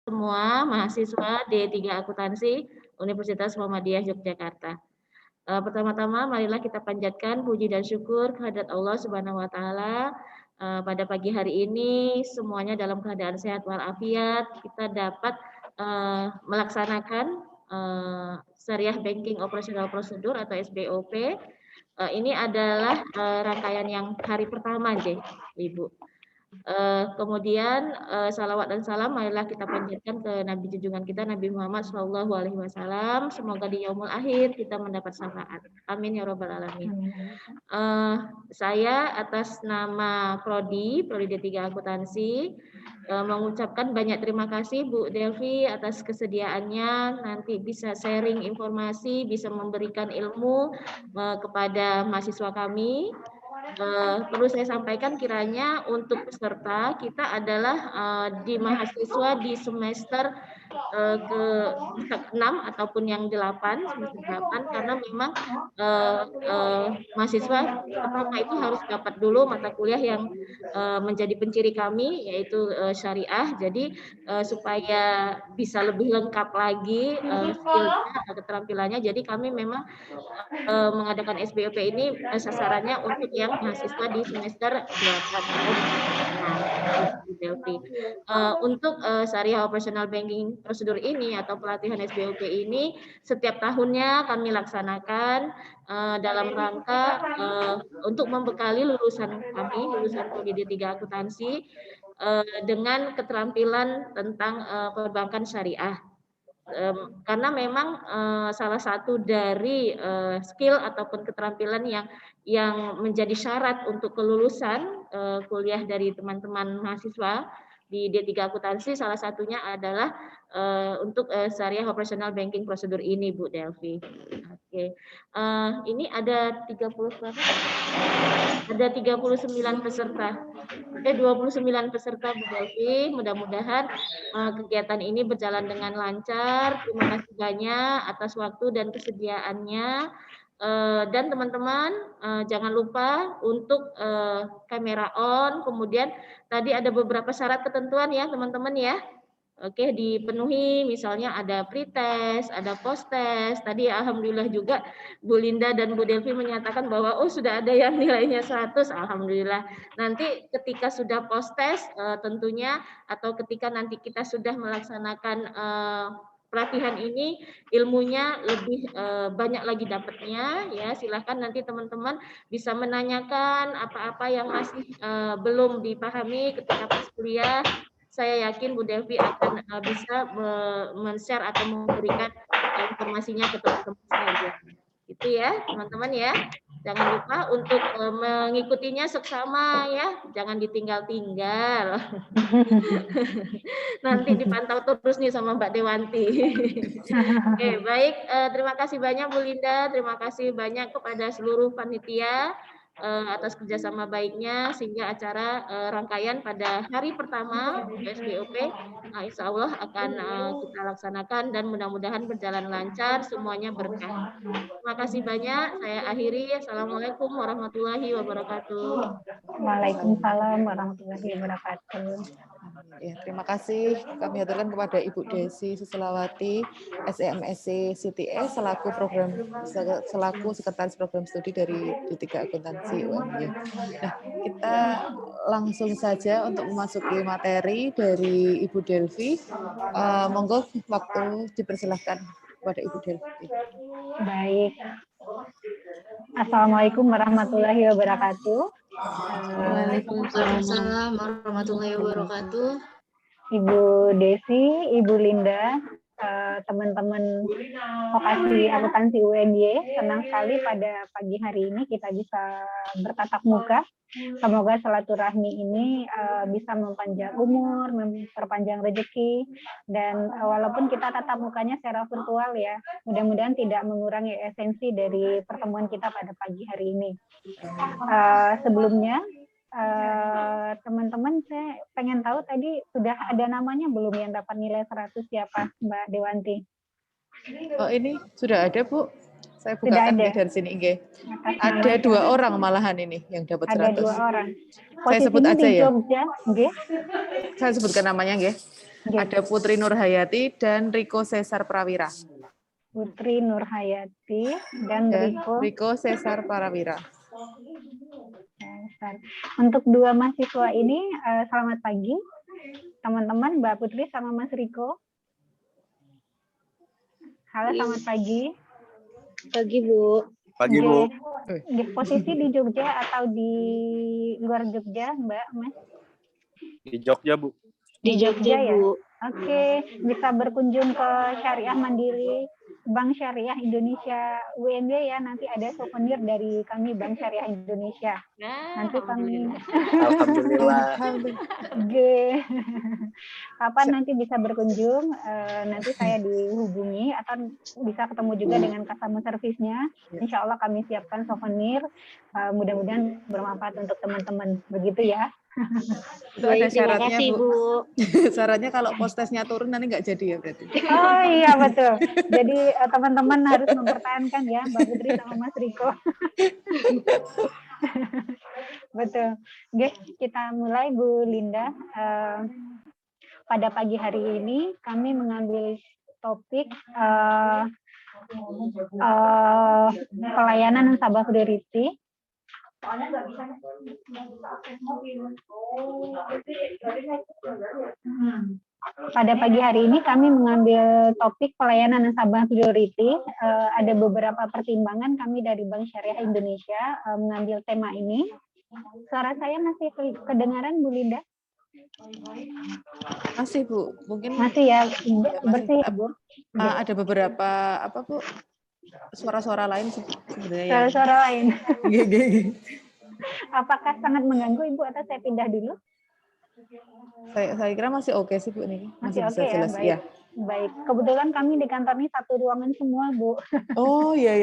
semua mahasiswa D3 Akuntansi Universitas Muhammadiyah Yogyakarta. Pertama-tama marilah kita panjatkan puji dan syukur kehadirat Allah Subhanahu wa taala. Pada pagi hari ini semuanya dalam keadaan sehat walafiat, kita dapat melaksanakan Syariah Banking Operational Procedure atau SBOP. Ini adalah rangkaian yang hari pertama, Ibu. Kemudian salawat dan salam marilah kita panjatkan ke Nabi junjungan kita Nabi Muhammad SAW. Semoga di yaumul akhir kita mendapat syafaat. Amin ya robbal alamin. Saya atas nama Prodi D3 Akuntansi mengucapkan banyak terima kasih Bu Delvi atas kesediaannya nanti bisa sharing informasi, bisa memberikan ilmu kepada mahasiswa kami. Perlu saya sampaikan kiranya untuk peserta kita adalah di mahasiswa di semester ke-6 ataupun yang 8, semester 8 karena memang mahasiswa pertama itu harus dapat dulu mata kuliah yang menjadi penciri kami yaitu syariah. Jadi supaya bisa lebih lengkap lagi skillnya atau keterampilannya. Jadi kami memang mengadakan SBOP ini sasarannya untuk yang mahasiswa di semester 8. Untuk Syariah Operational Banking Prosedur ini atau pelatihan SBOP ini setiap tahunnya kami laksanakan dalam rangka untuk membekali lulusan kami, lulusan Prodi D3 Akuntansi dengan keterampilan tentang perbankan syariah. Karena memang salah satu dari skill ataupun keterampilan yang menjadi syarat untuk kelulusan kuliah dari teman-teman mahasiswa di D3 Akuntansi salah satunya adalah untuk Syariah Operational Banking Prosedur ini Bu Delvi. Oke. Ini ada 30 berapa? Ada 39 peserta. 29 peserta Bu Delvi. Mudah-mudahan kegiatan ini berjalan dengan lancar. Terima kasih banyak atas waktu dan kesediaannya. Dan teman-teman jangan lupa untuk kamera on. Kemudian tadi ada beberapa syarat ketentuan ya teman-teman ya. Oke, dipenuhi misalnya ada pretest, ada post-test. Tadi alhamdulillah juga Bu Linda dan Bu Delvi menyatakan bahwa sudah ada yang nilainya 100, alhamdulillah. Nanti ketika sudah post-test tentunya atau ketika nanti kita sudah melaksanakan pelatihan ini ilmunya lebih banyak lagi dapatnya ya. Silahkan nanti teman-teman bisa menanyakan apa-apa yang masih belum dipahami ketika pas kuliah. Saya yakin Bu Delvi akan bisa men-share atau memberikan informasinya ke teman-teman sekalian. Itu ya, teman-teman ya. Jangan lupa untuk mengikutinya seksama ya, jangan ditinggal-tinggal. Nanti dipantau terus nih sama Mbak Dewanti. Oke, baik. Terima kasih banyak Bu Linda, terima kasih banyak kepada seluruh panitia atas kerjasama baiknya sehingga acara rangkaian pada hari pertama SBOP insya Allah akan kita laksanakan dan mudah-mudahan berjalan lancar, semuanya berkah. Terima kasih banyak. Saya akhiri. Assalamualaikum warahmatullahi wabarakatuh. Waalaikumsalam warahmatullahi wabarakatuh. Ya, terima kasih kami aturkan kepada Ibu Desi Susilawati, SEMSC CTS selaku Sekretaris Program Studi dari D3 Akuntansi UMY. Nah, kita langsung saja untuk memasuki materi dari Ibu Delvi. Monggo waktu dipersilahkan kepada Ibu Delvi. Baik. Assalamualaikum warahmatullahi wabarakatuh. Waalaikumsalam warahmatullahi wabarakatuh. Ibu Desi, Ibu Linda, teman-teman vokasi akuntansi UNY, senang sekali pada pagi hari ini kita bisa bertatap muka. Semoga silaturahmi ini bisa mempanjang umur, memperpanjang rezeki, dan walaupun kita tatap mukanya secara virtual ya, mudah-mudahan tidak mengurangi esensi dari pertemuan kita pada pagi hari ini. Sebelumnya, teman-teman saya pengen tahu tadi sudah ada namanya belum yang dapat nilai 100 siapa Mbak Dewanti? Oh ini sudah ada Bu, saya bukakan dari sini Inge. Ada 2 orang malahan ini yang dapat 100. Ada 2 orang. Saya sebut aja ya. Jogja, Nge? Saya sebutkan namanya Nge. Ada Putri Nurhayati dan Riko Cesar Prawira. Putri Nurhayati dan Riko Cesar Prawira. Untuk dua mahasiswa ini, selamat pagi, teman-teman, Mbak Putri sama Mas Riko. Halo, selamat pagi. Pagi, Bu. Pagi, Bu. Posisi di Jogja atau di luar Jogja, Mbak, Mas? Di Jogja, Bu. Di Jogja, ya? Bu. Oke, bisa berkunjung ke Syariah Mandiri Bank Syariah Indonesia UNB ya, nanti ada souvenir dari kami Bank Syariah Indonesia. Nanti kami Alhamdulillah. Kapan nanti bisa berkunjung, nanti saya dihubungi atau bisa ketemu juga dengan customer service-nya. Insya Allah kami siapkan souvenir, mudah-mudahan bermanfaat untuk teman-teman. Begitu ya. Itu ada syaratnya, kasih, Bu. Syaratnya kalau postesnya turun nanti nggak jadi ya berarti. Oh iya betul. Jadi teman-teman harus mempertahankan ya Mbak Putri sama Mas Riko. Betul. Oke, kita mulai Bu Linda. Pada pagi hari ini kami mengambil topik pelayanan nasabah security. Pada pagi hari ini kami mengambil topik pelayanan nasabah security. Ada beberapa pertimbangan kami dari Bank Syariah Indonesia mengambil tema ini. Suara saya masih kedengaran, Bu Linda? Masih, Bu. Mungkin masih ya, bersih, Bu. Ada beberapa apa, Bu? Suara-suara lain sebenarnya. Suara-suara lain. Apakah sangat mengganggu, Ibu, atau saya pindah dulu? Saya kira masih oke sih, Bu, ini. Masih bisa oke jelas ya, baik. Ya. Baik. Kebetulan kami di kantor ini satu ruangan semua, Bu. Oh, iya.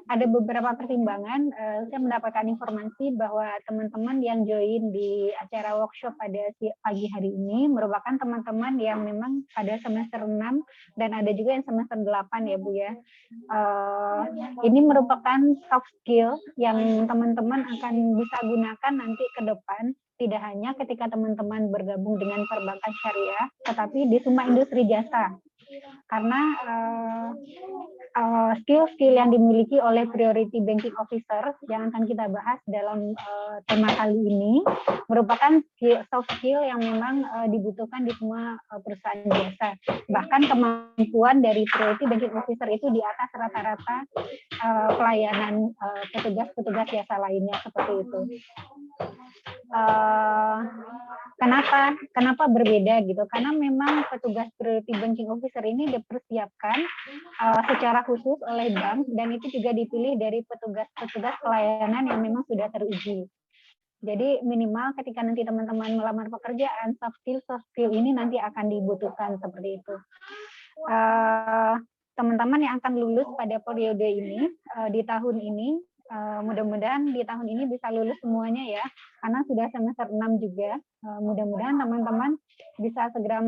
Ada beberapa pertimbangan. Saya mendapatkan informasi bahwa teman-teman yang join di acara workshop pada pagi hari ini merupakan teman-teman yang memang pada semester 6 dan ada juga yang semester 8 ya Bu ya. Ini merupakan soft skill yang teman-teman akan bisa gunakan nanti ke depan, tidak hanya ketika teman-teman bergabung dengan perbankan syariah, tetapi di semua industri jasa. Karena skill-skill yang dimiliki oleh Priority Banking Officer yang akan kita bahas dalam tema kali ini merupakan soft skill yang memang dibutuhkan di semua perusahaan jasa. Bahkan kemampuan dari Priority Banking Officer itu di atas rata-rata pelayanan petugas-petugas jasa lainnya seperti itu. Kenapa berbeda gitu? Karena memang petugas Priority Banking Officer ini dipersiapkan secara khusus oleh bank dan itu juga dipilih dari petugas pelayanan yang memang sudah teruji. Jadi minimal ketika nanti teman-teman melamar pekerjaan, soft skill ini nanti akan dibutuhkan seperti itu. Teman-teman yang akan lulus pada periode ini di tahun ini, mudah-mudahan di tahun ini bisa lulus semuanya ya, karena sudah semester 6 juga. Mudah-mudahan teman-teman bisa segera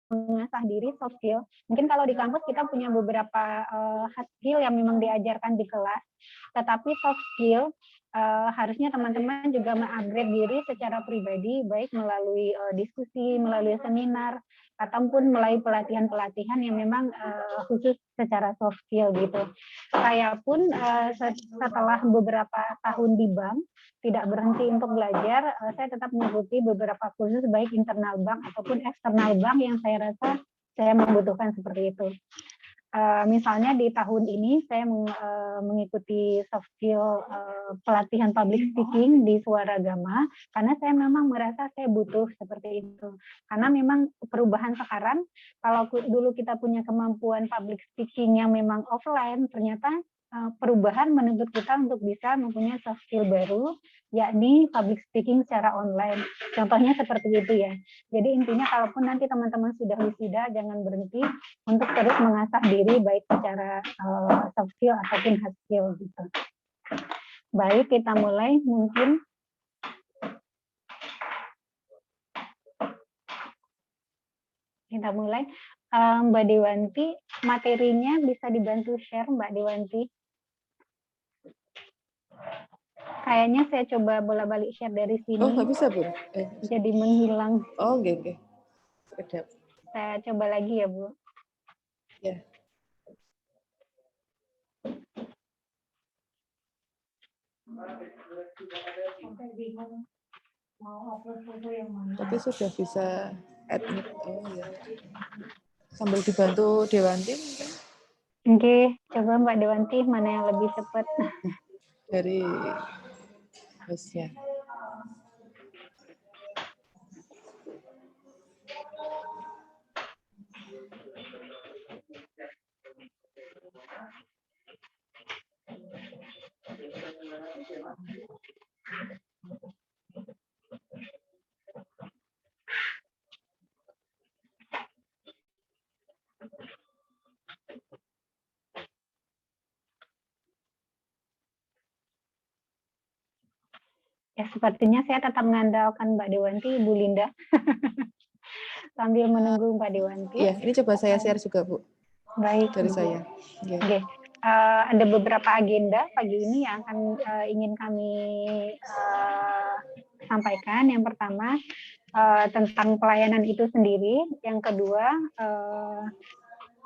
mengasah diri soft skill. Mungkin kalau di kampus kita punya beberapa hard skill yang memang diajarkan di kelas, tetapi soft skill harusnya teman-teman juga mengupgrade diri secara pribadi, baik melalui diskusi, melalui seminar, ataupun melalui pelatihan-pelatihan yang memang khusus secara soft skill gitu. Saya pun setelah beberapa tahun di bank, tidak berhenti untuk belajar, saya tetap mengikuti beberapa kursus baik internal bank ataupun eksternal bank yang saya rasa saya membutuhkan seperti itu. Misalnya di tahun ini saya mengikuti soft skill pelatihan public speaking di Suara Agama karena saya memang merasa saya butuh seperti itu. Karena memang perubahan sekarang, kalau dulu kita punya kemampuan public speaking yang memang offline, ternyata perubahan menuntut kita untuk bisa mempunyai soft skill baru, yakni public speaking secara online. Contohnya seperti itu ya. Jadi intinya kalaupun nanti teman-teman sudah wisuda, jangan berhenti untuk terus mengasah diri baik secara soft skill ataupun hard skill gitu. Baik, kita mulai mungkin. Kita mulai. Mbak Dewanti, materinya bisa dibantu share Mbak Dewanti. Kayaknya saya coba bola-balik share dari sini. Oh, nggak bisa, Bu? Jadi menghilang. Oh, oke. Kedap. Saya coba lagi ya, Bu. Ya. Tapi sudah bisa admit. Oh ya. Sambil dibantu Dewanti mungkin Oke, coba Mbak Dewanti mana yang lebih cepat. dari hostnya. Ya, sepertinya saya tetap mengandalkan Mbak Dewanti, Ibu Linda. Sambil menunggu Mbak Dewanti. Iya, ini coba saya share juga, Bu. Baik. Dari saya. Ya. Oke. Ada beberapa agenda pagi ini yang akan ingin kami sampaikan. Yang pertama, tentang pelayanan itu sendiri. Yang kedua,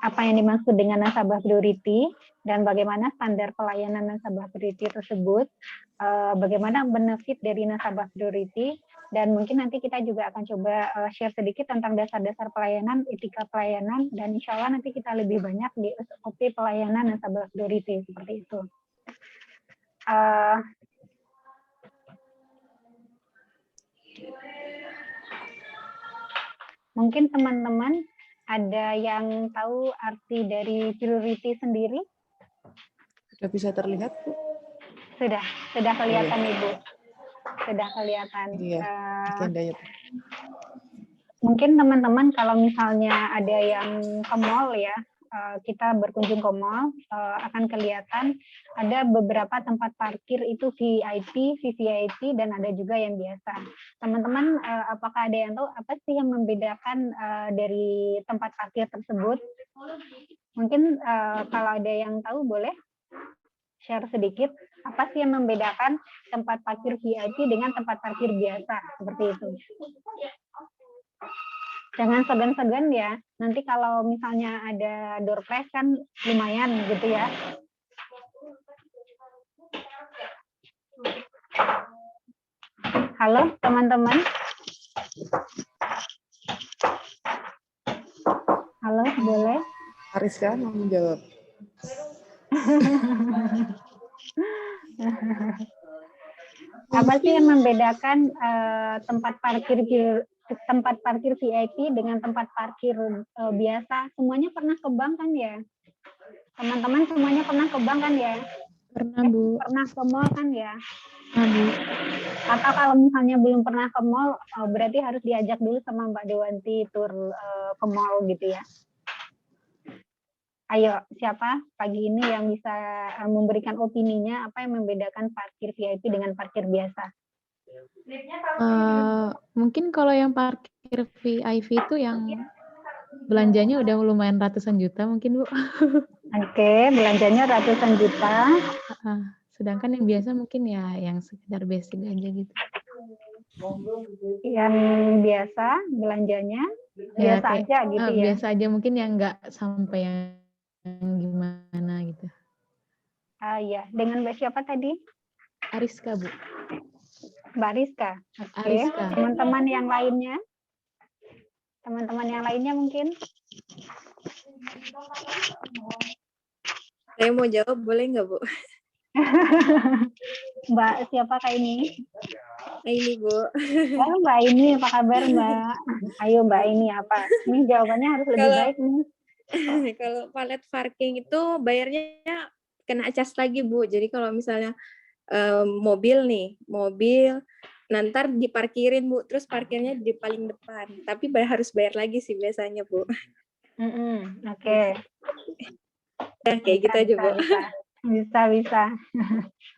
apa yang dimaksud dengan nasabah priority dan bagaimana standar pelayanan nasabah priority tersebut, bagaimana benefit dari nasabah priority, dan mungkin nanti kita juga akan coba share sedikit tentang dasar-dasar pelayanan, etika pelayanan, dan insya Allah nanti kita lebih banyak di SOP pelayanan nasabah priority, seperti itu. Mungkin teman-teman ada yang tahu arti dari priority sendiri? Sudah bisa terlihat, Bu? Sudah kelihatan, Ibu. Sudah kelihatan. Iya, agendanya. Mungkin teman-teman kalau misalnya ada yang ke mall ya, kita berkunjung ke mall, akan kelihatan ada beberapa tempat parkir itu VIP, VVIP, dan ada juga yang biasa. Teman-teman, apakah ada yang tahu apa sih yang membedakan dari tempat parkir tersebut? Mungkin kalau ada yang tahu boleh share sedikit, apa sih yang membedakan tempat parkir VIP dengan tempat parkir biasa, seperti itu. Jangan segan-segan ya, nanti kalau misalnya ada door prize kan lumayan gitu ya. Halo teman-teman. Halo, boleh? Ariska mau menjawab. Apa sih yang membedakan tempat parkir VIP dengan tempat parkir biasa? Semuanya pernah ke bank kan ya? Teman-teman semuanya pernah ke bank kan ya? Pernah, Bu. Pernah ke mall kan ya? Pernah, Bu. Atau kalau misalnya belum pernah ke mall, berarti harus diajak dulu sama Mbak Dewanti tur ke mall gitu ya. Ayo, siapa pagi ini yang bisa memberikan opininya apa yang membedakan parkir VIP dengan parkir biasa? Mungkin kalau yang parkir VIP itu yang belanjanya udah lumayan ratusan juta mungkin, Bu. Oke, belanjanya ratusan juta. Sedangkan yang biasa mungkin ya yang sekedar basic aja gitu. Yang biasa belanjanya Ya, biasa kayak, aja gitu ya. Biasa aja mungkin yang nggak sampai yang gimana gitu. Ya, dengan Mbak siapa tadi? Ariska, Bu. Mbak Rizka. Oke. Ariska. Teman-teman yang lainnya? Teman-teman yang lainnya mungkin? Saya mau jawab, boleh nggak, Bu? Mbak siapa kak ini? Ini, Bu. Oh, Mbak ini, apa kabar, Mbak? Ayo, Mbak ini apa? Ini jawabannya harus lebih baik nih. Kalau valet parking itu bayarnya kena cas lagi, Bu. Jadi kalau misalnya mobil nanti diparkirin, Bu, terus parkirnya di paling depan, tapi harus bayar lagi sih biasanya, Bu. Oke. Ya, kayak gitu aja, Bu. Bisa.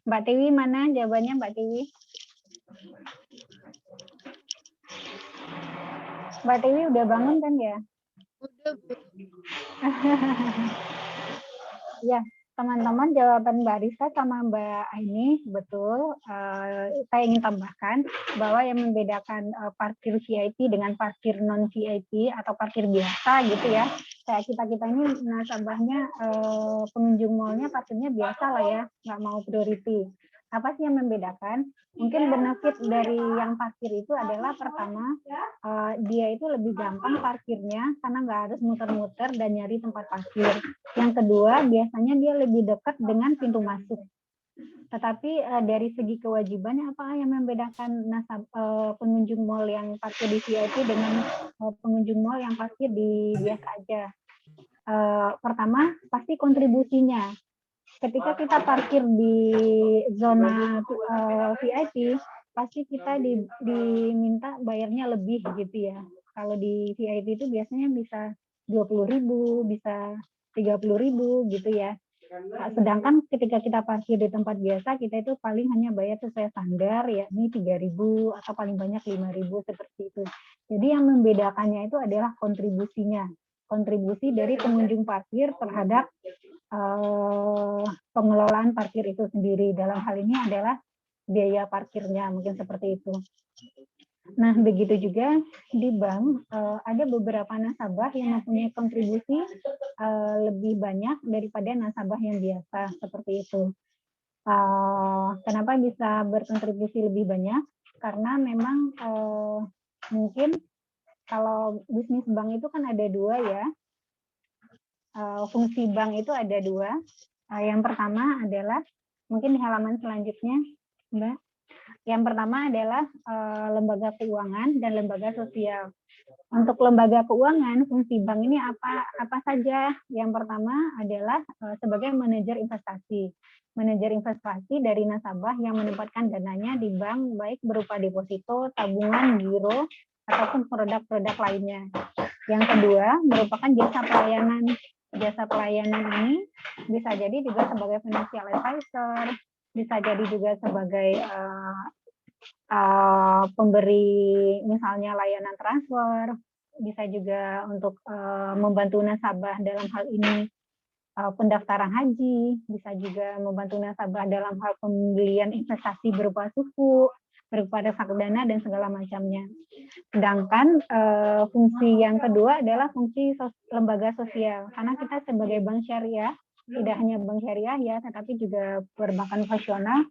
Mbak Tiwi mana jawabannya, Mbak Tiwi? Mbak Tiwi udah bangun kan ya? Udah, Bu. Ya, teman-teman, jawaban Mbak Risa sama Mbak Aini betul. Saya ingin tambahkan bahwa yang membedakan parkir VIP dengan parkir non VIP atau parkir biasa gitu ya. Kayak kita ini nasabahnya pengunjung mallnya parkirnya biasa lah ya, nggak mau priority. Apa sih yang membedakan? Mungkin benefit dari yang parkir itu adalah pertama, dia itu lebih gampang parkirnya karena nggak harus muter-muter dan nyari tempat parkir. Yang kedua, biasanya dia lebih dekat dengan pintu masuk. Tetapi dari segi kewajibannya, apa yang membedakan pengunjung mall yang parkir di VIP dengan pengunjung mall yang parkir di biasa aja? Pertama, pasti kontribusinya. Ketika kita parkir di zona VIP, pasti kita diminta bayarnya lebih gitu ya. Kalau di VIP itu biasanya bisa 20.000, bisa 30.000 gitu ya. Sedangkan ketika kita parkir di tempat biasa, kita itu paling hanya bayar sesuai standar, yakni 3.000 atau paling banyak 5.000 seperti itu. Jadi yang membedakannya itu adalah kontribusinya. Kontribusi dari pengunjung parkir terhadap pengelolaan parkir itu sendiri. Dalam hal ini adalah biaya parkirnya, mungkin seperti itu. Nah, begitu juga di bank, ada beberapa nasabah yang mempunyai kontribusi lebih banyak daripada nasabah yang biasa, seperti itu. Kenapa bisa berkontribusi lebih banyak? Karena memang mungkin kalau bisnis bank itu kan ada dua ya. Fungsi bank itu ada dua. Yang pertama adalah, mungkin di halaman selanjutnya, Mbak. Yang pertama adalah lembaga keuangan dan lembaga sosial. Untuk lembaga keuangan, fungsi bank ini apa saja? Yang pertama adalah sebagai manajer investasi. Manajer investasi dari nasabah yang menempatkan dananya di bank, baik berupa deposito, tabungan, giro, ataupun produk-produk lainnya. Yang kedua, merupakan jasa pelayanan. Jasa pelayanan ini bisa jadi juga sebagai financial advisor, bisa jadi juga sebagai pemberi misalnya layanan transfer, bisa juga untuk membantu nasabah dalam hal ini pendaftaran haji, bisa juga membantu nasabah dalam hal pembelian investasi berupa suku, berupa reksadana dan segala macamnya. Sedangkan fungsi yang kedua adalah fungsi lembaga sosial, karena kita sebagai bank syariah, tidak hanya bank syariah ya, tetapi juga perbankan profesional,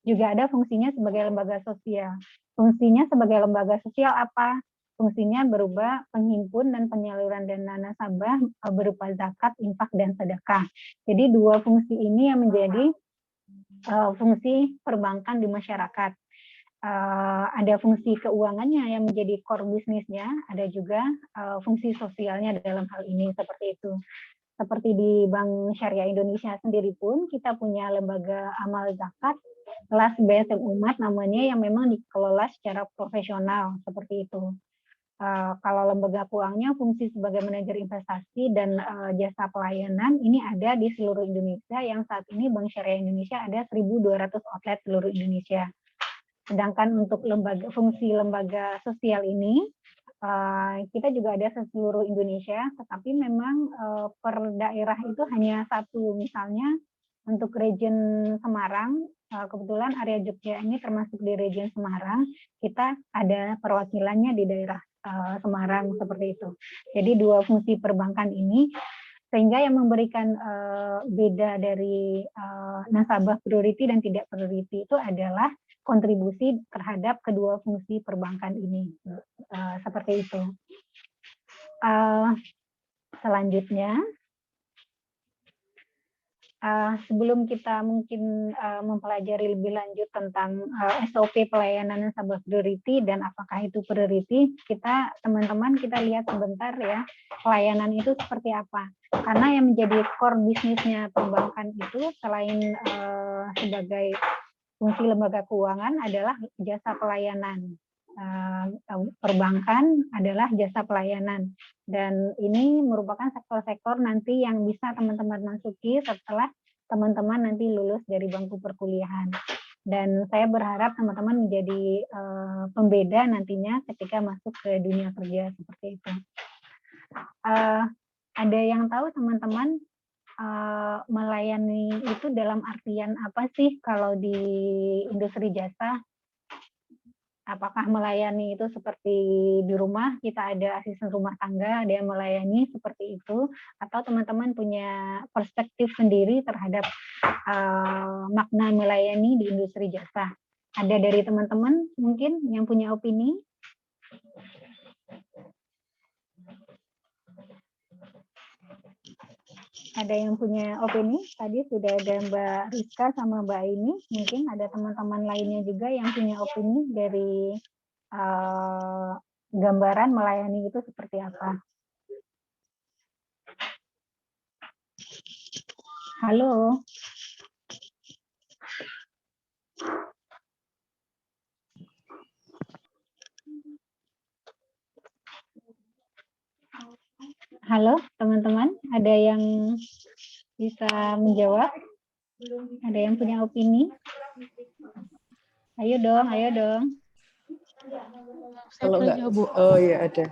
juga ada fungsinya sebagai lembaga sosial. Fungsinya sebagai lembaga sosial apa? Fungsinya berupa penghimpun dan penyaluran dana nasabah berupa zakat, infak, dan sedekah. Jadi dua fungsi ini yang menjadi fungsi perbankan di masyarakat. Ada fungsi keuangannya yang menjadi core bisnisnya, ada juga fungsi sosialnya dalam hal ini, seperti itu. Seperti di Bank Syariah Indonesia sendiri pun, kita punya lembaga amal zakat, kelas BSM Umat namanya, yang memang dikelola secara profesional, seperti itu. Kalau lembaga keuangannya fungsi sebagai manajer investasi dan jasa pelayanan ini ada di seluruh Indonesia, yang saat ini Bank Syariah Indonesia ada 1.200 outlet seluruh Indonesia. Sedangkan untuk fungsi lembaga sosial ini kita juga ada seluruh Indonesia, tetapi memang per daerah itu hanya satu. Misalnya untuk region Semarang, kebetulan area Jogja ini termasuk di region Semarang, kita ada perwakilannya di daerah Semarang, seperti itu. Jadi dua fungsi perbankan ini, sehingga yang memberikan beda dari nasabah priority dan tidak priority itu adalah kontribusi terhadap kedua fungsi perbankan ini, seperti itu. Selanjutnya, sebelum kita mungkin mempelajari lebih lanjut tentang SOP pelayanan nasabah priority dan apakah itu priority, teman-teman kita lihat sebentar ya, pelayanan itu seperti apa. Karena yang menjadi core bisnisnya perbankan itu selain sebagai fungsi lembaga keuangan adalah jasa pelayanan. Perbankan adalah jasa pelayanan, dan ini merupakan sektor-sektor nanti yang bisa teman-teman masuki setelah teman-teman nanti lulus dari bangku perkuliahan. Dan saya berharap teman-teman menjadi pembeda nantinya ketika masuk ke dunia kerja, seperti itu. Ada yang tahu teman-teman melayani itu dalam artian apa sih kalau di industri jasa? Apakah melayani itu seperti di rumah kita ada asisten rumah tangga, ada yang melayani seperti itu, atau teman-teman punya perspektif sendiri terhadap makna melayani di industri jasa? Ada dari teman-teman mungkin yang punya opini? Ada yang punya opini? Tadi sudah ada Mbak Rizka sama Mbak Aini. Mungkin ada teman-teman lainnya juga yang punya opini dari gambaran melayani itu seperti apa. Halo. Halo teman-teman, ada yang bisa menjawab? Ada yang punya opini? Ayo dong, ayo dong. Kalau Saya nggak, Bu. oh iya ada.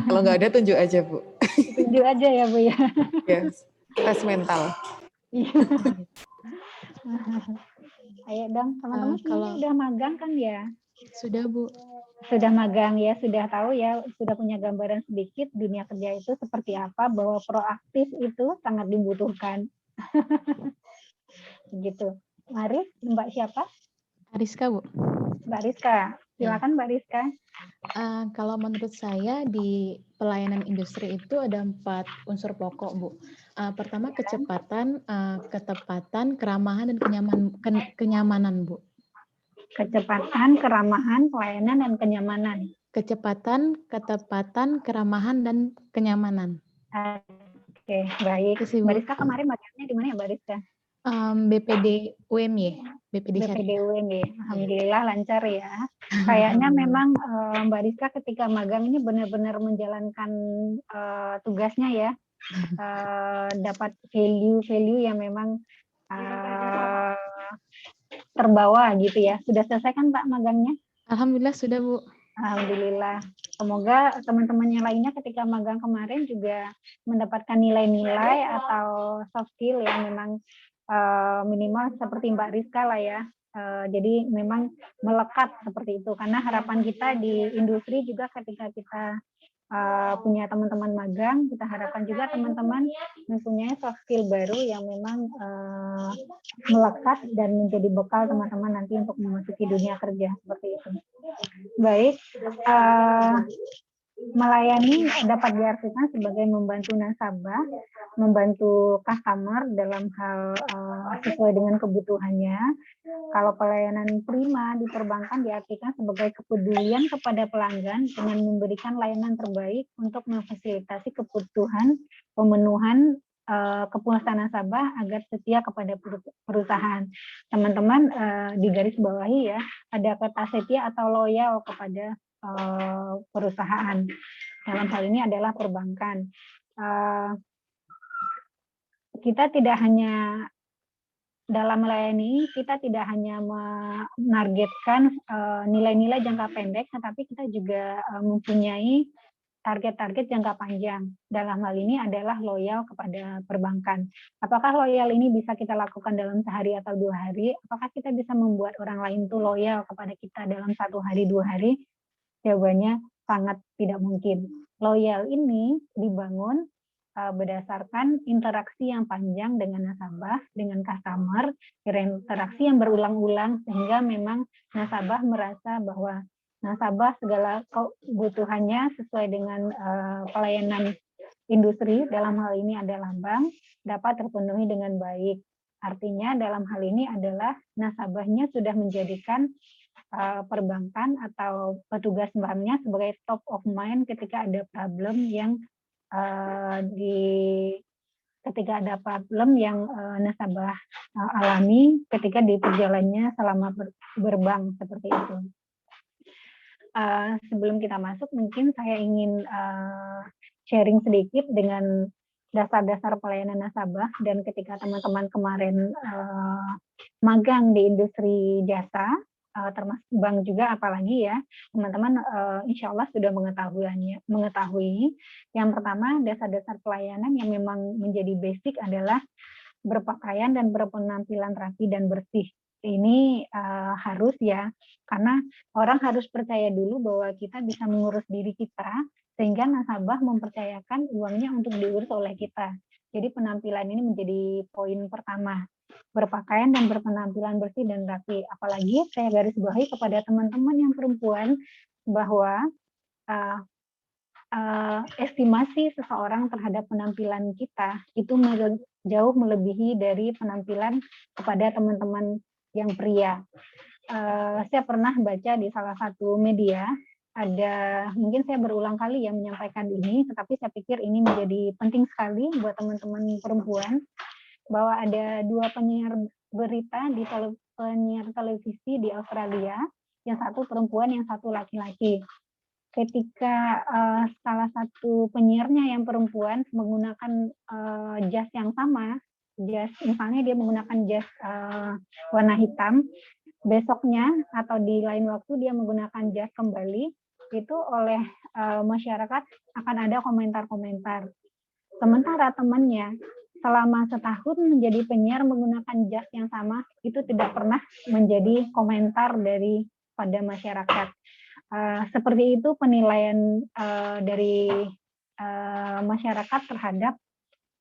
Kalau nggak ada tunjuk aja Bu. Tunjuk aja ya Bu ya. Ya, tes mental. Ayo dong, teman-teman Kalau- semuanya udah magang kan ya? Sudah Bu. Sudah magang ya, sudah tahu ya, sudah punya gambaran sedikit dunia kerja itu seperti apa, bahwa proaktif itu sangat dibutuhkan. Begitu. Mari, Mbak siapa? Ariska Bu. Mbak Rizka. Silakan Mbak Rizka. Kalau menurut saya di pelayanan industri itu ada 4 unsur pokok Bu. Pertama kecepatan, ketepatan, keramahan, dan kenyamanan Bu. Kecepatan, keramahan, pelayanan, dan kenyamanan. Kecepatan, ketepatan, keramahan, dan kenyamanan. Oke, baik. Itu sih, Bu. Mbak Rizka kemarin magangnya di mana ya Mbak Rizka? BPD UMY, BPD Syariah. BPDUN ya. Alhamdulillah lancar ya. Kayaknya memang Mbak Rizka ketika magang ini benar-benar menjalankan tugasnya ya. Dapat value yang memang terbawa gitu ya. Sudah selesai kan Pak magangnya? Alhamdulillah sudah Bu. Alhamdulillah. Semoga teman-teman yang lainnya ketika magang kemarin juga mendapatkan nilai-nilai atau soft skill yang memang minimal seperti Mbak Rizka lah ya. Jadi memang melekat seperti itu. Karena harapan kita di industri juga ketika kita punya teman-teman magang, kita harapkan juga teman-teman mempunyai soft skill baru yang memang melekat dan menjadi bekal teman-teman nanti untuk memasuki dunia kerja seperti itu. Baik, melayani dapat diartikan sebagai membantu nasabah, membantu customer dalam hal sesuai dengan kebutuhannya. Kalau pelayanan prima di perbankan diartikan sebagai kepedulian kepada pelanggan dengan memberikan layanan terbaik untuk memfasilitasi kebutuhan pemenuhan kepuasan nasabah agar setia kepada perusahaan. Teman-teman di garis bawahi ya, ada kata setia atau loyal kepada perusahaan. Dalam hal ini adalah perbankan. Kita tidak hanya dalam melayani, kita tidak hanya menargetkan nilai-nilai jangka pendek, tetapi kita juga mempunyai target-target jangka panjang. Dalam hal ini adalah loyal kepada perbankan. Apakah loyal ini bisa kita lakukan dalam sehari atau 2 hari? Apakah kita bisa membuat orang lain itu loyal kepada kita dalam 1 hari, 2 hari? Jawabannya sangat tidak mungkin. Loyal ini dibangun berdasarkan interaksi yang panjang dengan nasabah, dengan customer, interaksi yang berulang-ulang sehingga memang nasabah merasa bahwa nasabah segala kebutuhannya sesuai dengan pelayanan industri, dalam hal ini adalah bank, dapat terpenuhi dengan baik. Artinya dalam hal ini adalah nasabahnya sudah menjadikan perbankan atau petugas banknya sebagai top of mind ketika ada problem yang ketika ada problem yang nasabah alami ketika di perjalanannya selama berbank seperti itu. Sebelum kita masuk, mungkin saya ingin sharing sedikit dengan dasar-dasar pelayanan nasabah, dan ketika teman-teman kemarin magang di industri jasa, termasuk bank juga, apalagi ya teman-teman insya Allah sudah mengetahui. Yang pertama, dasar-dasar pelayanan yang memang menjadi basic adalah berpakaian dan berpenampilan rapi dan bersih. Ini harus ya, karena orang harus percaya dulu bahwa kita bisa mengurus diri kita, sehingga nasabah mempercayakan uangnya untuk diurus oleh kita. Jadi penampilan ini menjadi poin pertama, berpakaian dan berpenampilan bersih dan rapi. Apalagi saya garis bawahi kepada teman-teman yang perempuan bahwa estimasi seseorang terhadap penampilan kita itu jauh melebihi dari penampilan kepada teman-teman yang pria. Saya pernah baca di salah satu media, mungkin saya berulang kali ya menyampaikan ini, tetapi saya pikir ini menjadi penting sekali buat teman-teman perempuan, bahwa ada 2 penyiar berita penyiar televisi di Australia, yang satu perempuan, yang satu laki-laki. Ketika salah satu penyiarnya yang perempuan menggunakan jas yang sama, misalnya dia menggunakan jas warna hitam, besoknya atau di lain waktu dia menggunakan jas kembali, itu oleh masyarakat akan ada komentar-komentar. Sementara temannya selama setahun menjadi penyiar menggunakan jas yang sama, itu tidak pernah menjadi komentar pada masyarakat. Seperti itu penilaian dari masyarakat terhadap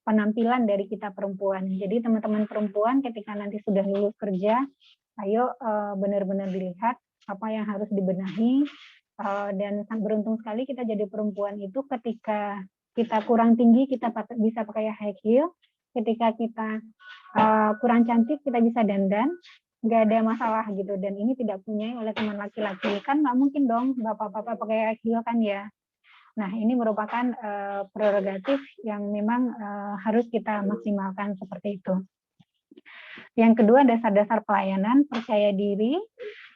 penampilan dari kita perempuan. Jadi teman-teman perempuan ketika nanti sudah lulus kerja, ayo benar-benar dilihat apa yang harus dibenahi, dan beruntung sekali kita jadi perempuan itu ketika kita kurang tinggi kita bisa pakai high heel, ketika kita kurang cantik kita bisa dandan, nggak ada masalah gitu. Dan ini tidak punya oleh teman laki-laki, kan nggak mungkin dong bapak-bapak pakai high heel kan ya. Nah, ini merupakan prerogatif yang memang harus kita maksimalkan seperti itu. Yang kedua, dasar-dasar pelayanan, percaya diri,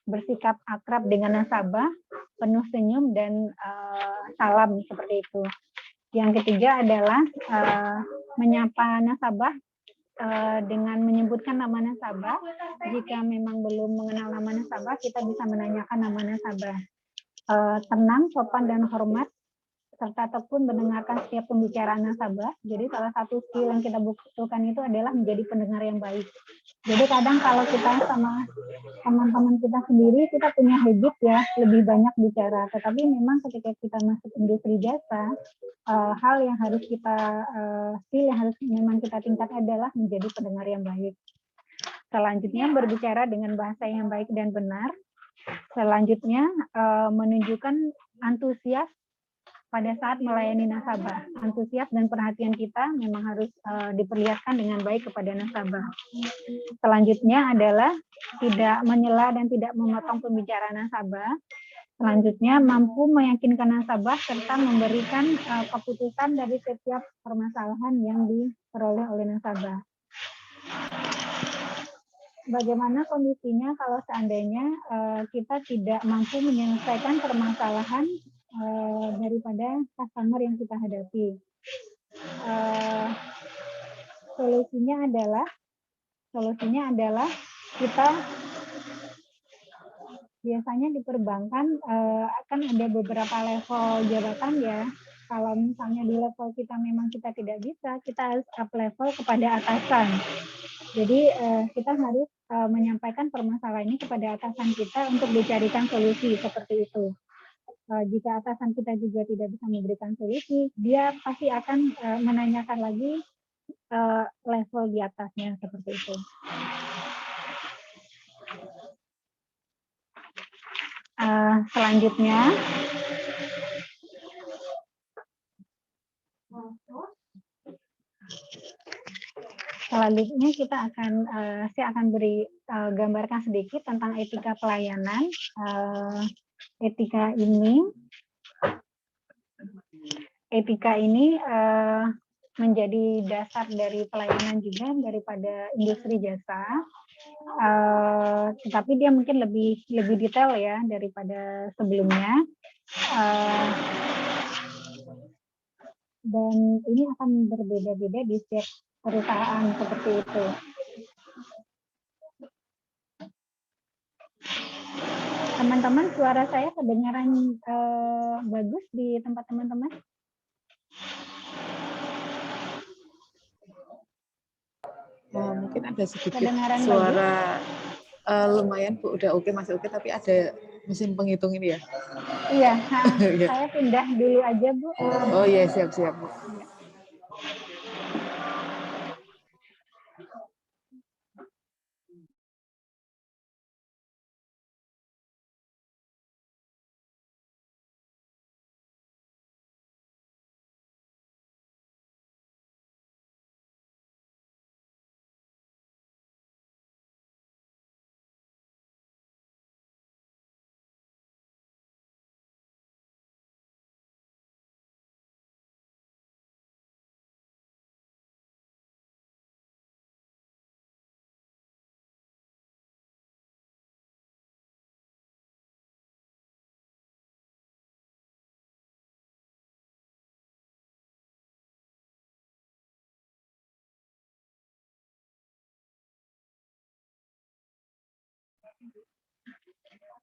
bersikap akrab dengan nasabah, penuh senyum dan salam seperti itu. Yang ketiga adalah menyapa nasabah dengan menyebutkan nama nasabah. Jika memang belum mengenal nama nasabah, kita bisa menanyakan nama nasabah. Tenang, sopan dan hormat, serta tekun mendengarkan setiap pembicaraan nasabah. Jadi salah satu skill yang kita butuhkan itu adalah menjadi pendengar yang baik. Jadi kadang kalau kita sama teman-teman kita sendiri, kita punya habit ya lebih banyak bicara. Tetapi memang ketika kita masuk industri jasa, hal yang harus skill yang harus memang kita tingkat adalah menjadi pendengar yang baik. Selanjutnya berbicara dengan bahasa yang baik dan benar. Selanjutnya menunjukkan antusias pada saat melayani nasabah. Antusias dan perhatian kita memang harus diperlihatkan dengan baik kepada nasabah. Selanjutnya adalah tidak menyela dan tidak memotong pembicaraan nasabah. Selanjutnya mampu meyakinkan nasabah serta memberikan keputusan dari setiap permasalahan yang diperoleh oleh nasabah. Bagaimana kondisinya kalau seandainya kita tidak mampu menyelesaikan permasalahan daripada customer yang kita hadapi? Solusinya adalah kita biasanya di perbankan akan ada beberapa level jabatan ya. Kalau misalnya di level kita memang kita tidak bisa, kita harus up level kepada atasan. Jadi kita harus menyampaikan permasalahan ini kepada atasan kita untuk dicarikan solusi seperti itu. Jika atasan kita juga tidak bisa memberikan solusi, dia pasti akan menanyakan lagi level di atasnya seperti itu. Selanjutnya, saya akan beri gambarkan sedikit tentang etika pelayanan. Etika ini menjadi dasar dari pelayanan juga daripada industri jasa, tetapi dia mungkin lebih detail ya daripada sebelumnya, dan ini akan berbeda-beda di setiap perusahaan seperti itu. Teman-teman, suara saya kedengaran bagus di tempat teman-teman? Mungkin ada sedikit Kedengaran bagus? suara lumayan Bu, udah oke, masih oke, tapi ada mesin penghitung ini ya. Iya, Iya. saya pindah dulu aja Bu. Oh iya, siap-siap Bu.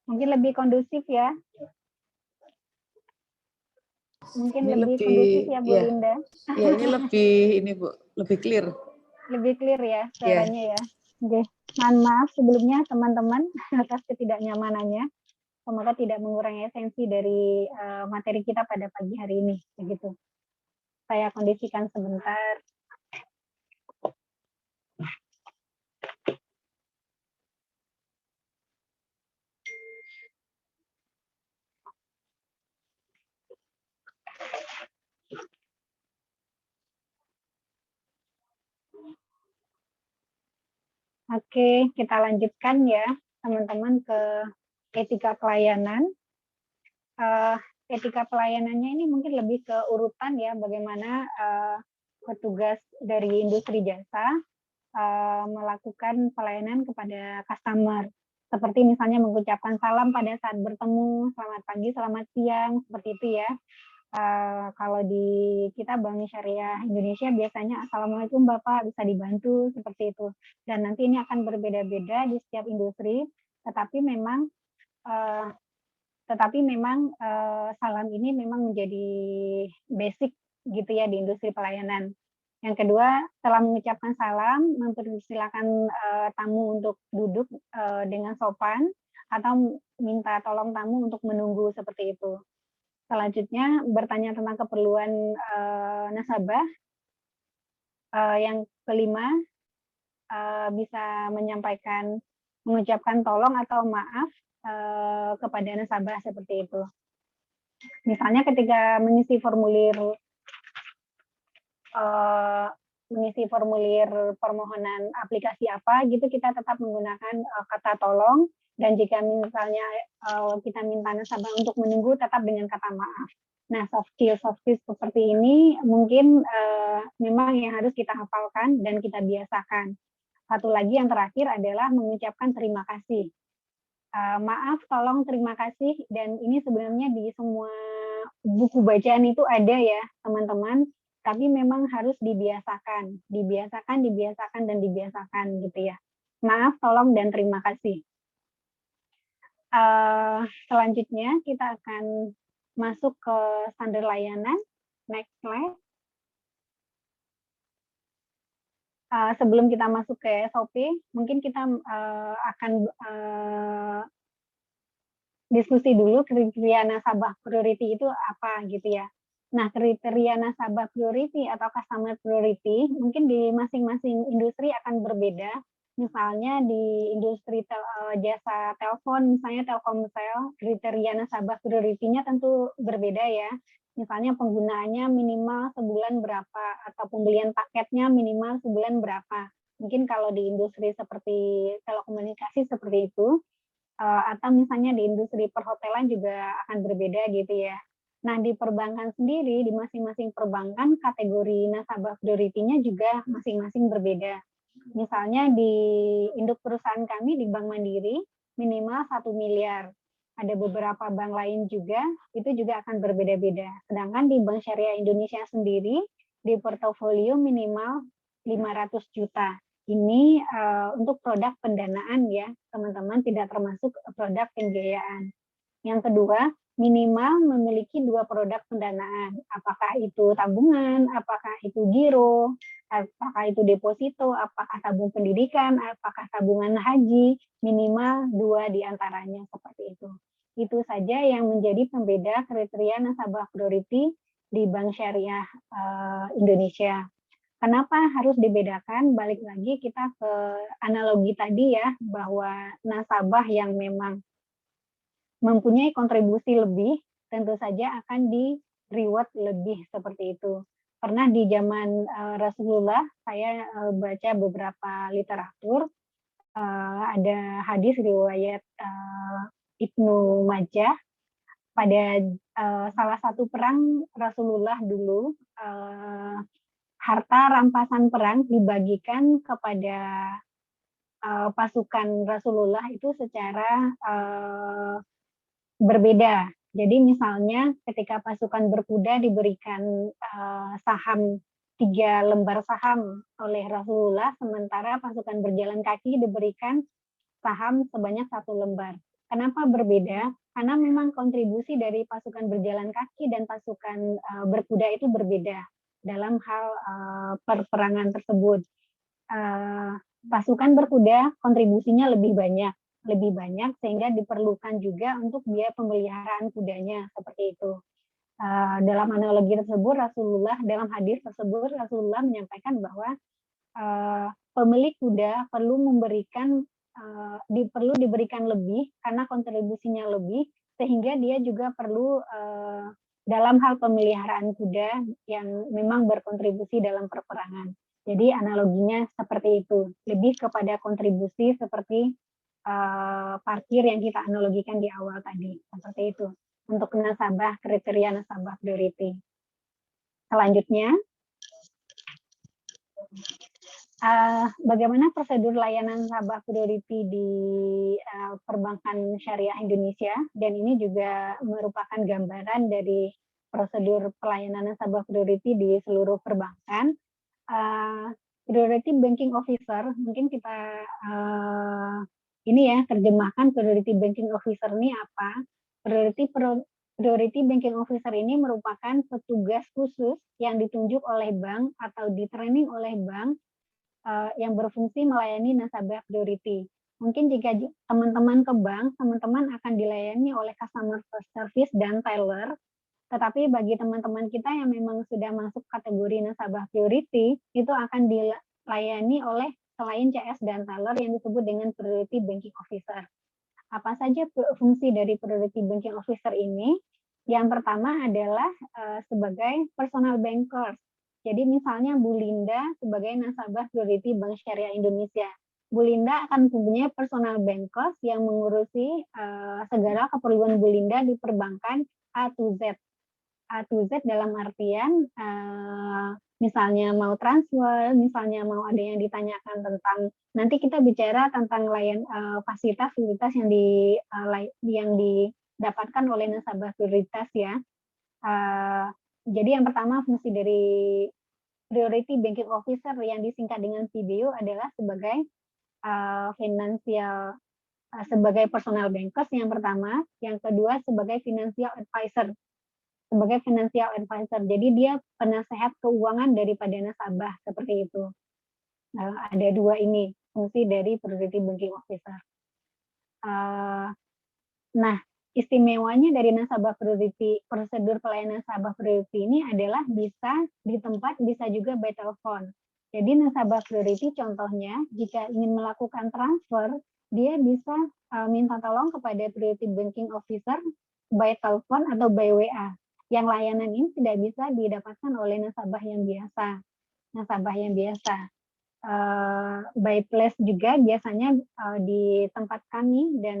Mungkin lebih kondusif ya. Mungkin Ini lebih kondusif ya Bu Linda. Ya ini ini Bu, lebih clear. Lebih clear ya suaranya ya. Oke. Mohon maaf sebelumnya teman-teman atas ketidaknyamanannya. Semoga tidak mengurangi esensi dari materi kita pada pagi hari ini. Begitu. Saya kondisikan sebentar. Oke, kita lanjutkan ya teman-teman ke etika pelayanan. Etika pelayanannya ini mungkin lebih ke urutan ya, bagaimana petugas dari industri jasa melakukan pelayanan kepada customer. Seperti misalnya mengucapkan salam pada saat bertemu, selamat pagi, selamat siang, seperti itu ya. Kalau di kita Bank Syariah Indonesia biasanya Assalamualaikum Bapak, bisa dibantu, seperti itu. Dan nanti ini akan berbeda-beda di setiap industri, tetapi memang salam ini memang menjadi basic gitu ya di industri pelayanan. Yang kedua, setelah mengucapkan salam, mempersilakan tamu untuk duduk dengan sopan atau minta tolong tamu untuk menunggu seperti itu. Selanjutnya, bertanya tentang keperluan nasabah. Yang kelima, bisa mengucapkan tolong atau maaf kepada nasabah seperti itu. Misalnya ketika mengisi formulir permohonan aplikasi apa gitu, kita tetap menggunakan kata tolong, dan jika misalnya kita minta nasabah untuk menunggu, tetap dengan kata maaf. Nah, soft skills seperti ini mungkin memang yang harus kita hafalkan dan kita biasakan. Satu lagi yang terakhir adalah mengucapkan terima kasih. Maaf, tolong, terima kasih, dan ini sebenarnya di semua buku bacaan itu ada ya teman-teman, tapi memang harus dibiasakan dan dibiasakan gitu ya. Maaf, tolong, dan terima kasih. Selanjutnya kita akan masuk ke standar layanan. Next slide. Sebelum kita masuk ke SOP, mungkin kita akan diskusi dulu kriteria nasabah priority itu apa gitu ya. Nah, kriteria nasabah priority atau customer priority mungkin di masing-masing industri akan berbeda. Misalnya di industri jasa telepon, misalnya Telkomsel, kriteria nasabah priority-nya tentu berbeda ya. Misalnya penggunaannya minimal sebulan berapa, atau pembelian paketnya minimal sebulan berapa. Mungkin kalau di industri seperti telekomunikasi seperti itu, atau misalnya di industri perhotelan juga akan berbeda gitu ya. Nah, di perbankan sendiri, di masing-masing perbankan, kategori nasabah priority-nya juga masing-masing berbeda. Misalnya di induk perusahaan kami di Bank Mandiri, minimal 1 miliar. Ada beberapa bank lain juga, itu juga akan berbeda-beda. Sedangkan di Bank Syariah Indonesia sendiri, di portofolio minimal 500 juta. ini untuk produk pendanaan ya, teman-teman, tidak termasuk produk pembiayaan. Yang kedua, minimal memiliki 2 produk pendanaan. Apakah itu tabungan, apakah itu giro, apakah itu deposito, apakah tabung pendidikan, apakah tabungan haji, minimal 2 di antaranya seperti itu. Itu saja yang menjadi pembeda kriteria nasabah priority di Bank Syariah Indonesia. Kenapa harus dibedakan? Balik lagi kita ke analogi tadi ya, bahwa nasabah yang memang mempunyai kontribusi lebih, tentu saja akan di reward lebih seperti itu. Pernah di zaman Rasulullah, saya baca beberapa literatur, ada hadis riwayat Ibnu Majah, pada salah satu perang Rasulullah dulu, harta rampasan perang dibagikan kepada pasukan Rasulullah itu secara berbeda. Jadi misalnya ketika pasukan berkuda diberikan saham 3 lembar saham oleh Rasulullah, sementara pasukan berjalan kaki diberikan saham sebanyak 1 lembar. Kenapa berbeda? Karena memang kontribusi dari pasukan berjalan kaki dan pasukan berkuda itu berbeda dalam hal perperangan tersebut. Pasukan berkuda kontribusinya lebih banyak sehingga diperlukan juga untuk biaya pemeliharaan kudanya seperti itu. Dalam analogi tersebut dalam hadis tersebut Rasulullah menyampaikan bahwa pemilik kuda perlu diberikan lebih karena kontribusinya lebih, sehingga dia juga perlu dalam hal pemeliharaan kuda yang memang berkontribusi dalam perperangan. Jadi analoginya seperti itu, lebih kepada kontribusi seperti parkir yang kita analogikan di awal tadi, seperti itu untuk kriteria nasabah priority. Selanjutnya, bagaimana prosedur layanan nasabah priority di perbankan syariah Indonesia, dan ini juga merupakan gambaran dari prosedur pelayanan nasabah priority di seluruh perbankan. Priority Banking Officer, mungkin kita terjemahkan Priority Banking Officer ini apa? Priority Banking Officer ini merupakan petugas khusus yang ditunjuk oleh bank atau di-training oleh bank yang berfungsi melayani nasabah priority. Mungkin jika teman-teman ke bank, teman-teman akan dilayani oleh customer service dan teller, tetapi bagi teman-teman kita yang memang sudah masuk kategori nasabah priority, itu akan dilayani oleh selain CS dan teller yang disebut dengan Priority Banking Officer. Apa saja fungsi dari Priority Banking Officer ini? Yang pertama adalah sebagai personal banker. Jadi misalnya Bu Linda sebagai nasabah Priority Bank Syariah Indonesia. Bu Linda akan mempunyai personal bankers yang mengurusi segala keperluan Bu Linda di perbankan A to Z. A to Z dalam artian misalnya mau transfer, misalnya mau ada yang ditanyakan tentang, nanti kita bicara tentang fasilitas yang didapatkan oleh nasabah prioritas ya. Jadi yang pertama fungsi dari Priority Banking Officer yang disingkat dengan PBO adalah sebagai sebagai personal bankers yang pertama, yang kedua sebagai financial advisor. Jadi dia penasehat keuangan daripada nasabah seperti itu. Ada 2 ini fungsi dari Priority Banking Officer. Nah, istimewanya dari prosedur pelayanan nasabah priority ini adalah bisa di tempat, bisa juga by telepon. Jadi nasabah priority contohnya jika ingin melakukan transfer, dia bisa minta tolong kepada Priority Banking Officer by telepon atau by WA. Yang layanan ini tidak bisa didapatkan oleh nasabah yang biasa. By place juga biasanya di tempat kami dan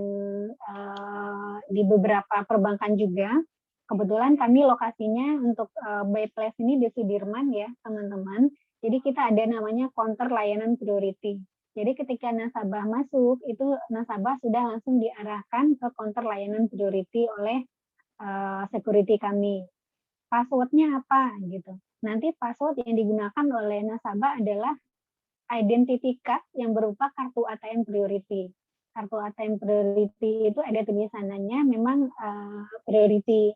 di beberapa perbankan juga. Kebetulan kami lokasinya untuk by place ini di Sudirman ya teman-teman. Jadi kita ada namanya counter layanan priority. Jadi ketika nasabah masuk, itu nasabah sudah langsung diarahkan ke counter layanan priority oleh security kami. Passwordnya apa gitu. Nanti password yang digunakan oleh nasabah adalah identity card yang berupa kartu ATM priority. Kartu ATM priority itu ada tulisannya memang priority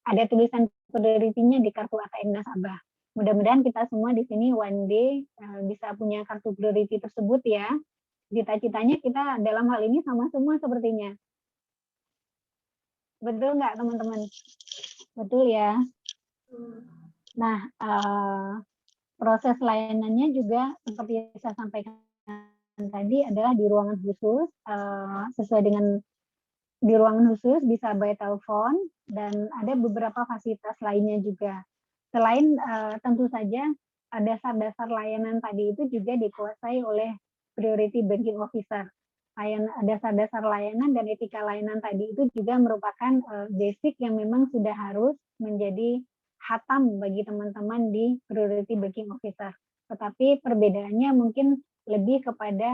ada tulisan priority-nya di kartu ATM nasabah. Mudah-mudahan kita semua di sini one day bisa punya kartu priority tersebut ya. Cita-citanya kita dalam hal ini sama semua sepertinya. Betul nggak teman-teman? Betul ya. Nah, proses layanannya juga seperti yang saya sampaikan tadi adalah di ruangan khusus, sesuai dengan di ruangan khusus bisa by telepon dan ada beberapa fasilitas lainnya juga. Selain tentu saja dasar-dasar layanan tadi itu juga dikuasai oleh priority banking officer. Dasar-dasar layanan dan etika layanan tadi itu juga merupakan basic yang memang sudah harus menjadi hatam bagi teman-teman di priority banking officer. Tetapi perbedaannya mungkin lebih kepada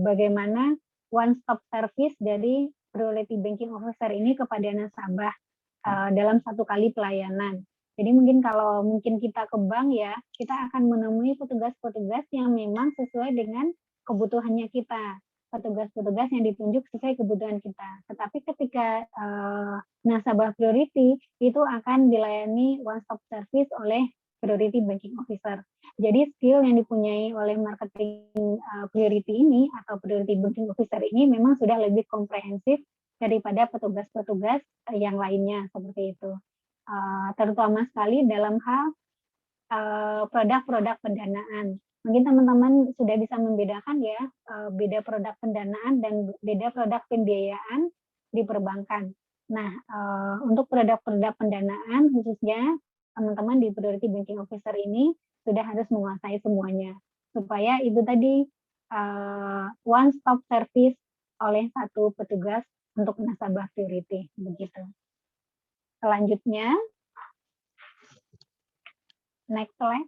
bagaimana one stop service dari priority banking officer ini kepada nasabah dalam satu kali pelayanan. Jadi mungkin kalau kita ke bank ya, kita akan menemui petugas-petugas yang memang sesuai dengan kebutuhannya kita. Petugas-petugas yang ditunjuk sesuai kebutuhan kita. Tetapi ketika nasabah priority itu akan dilayani one stop service oleh priority banking officer. Jadi skill yang dipunyai oleh marketing priority ini atau priority banking officer ini memang sudah lebih komprehensif daripada petugas-petugas yang lainnya seperti itu. Terutama sekali dalam hal produk-produk pendanaan. Mungkin teman-teman sudah bisa membedakan ya beda produk pendanaan dan beda produk pembiayaan di perbankan. Nah, untuk produk-produk pendanaan khususnya teman-teman di priority banking officer ini sudah harus menguasai semuanya supaya itu tadi one stop service oleh satu petugas untuk nasabah priority begitu. Selanjutnya next slide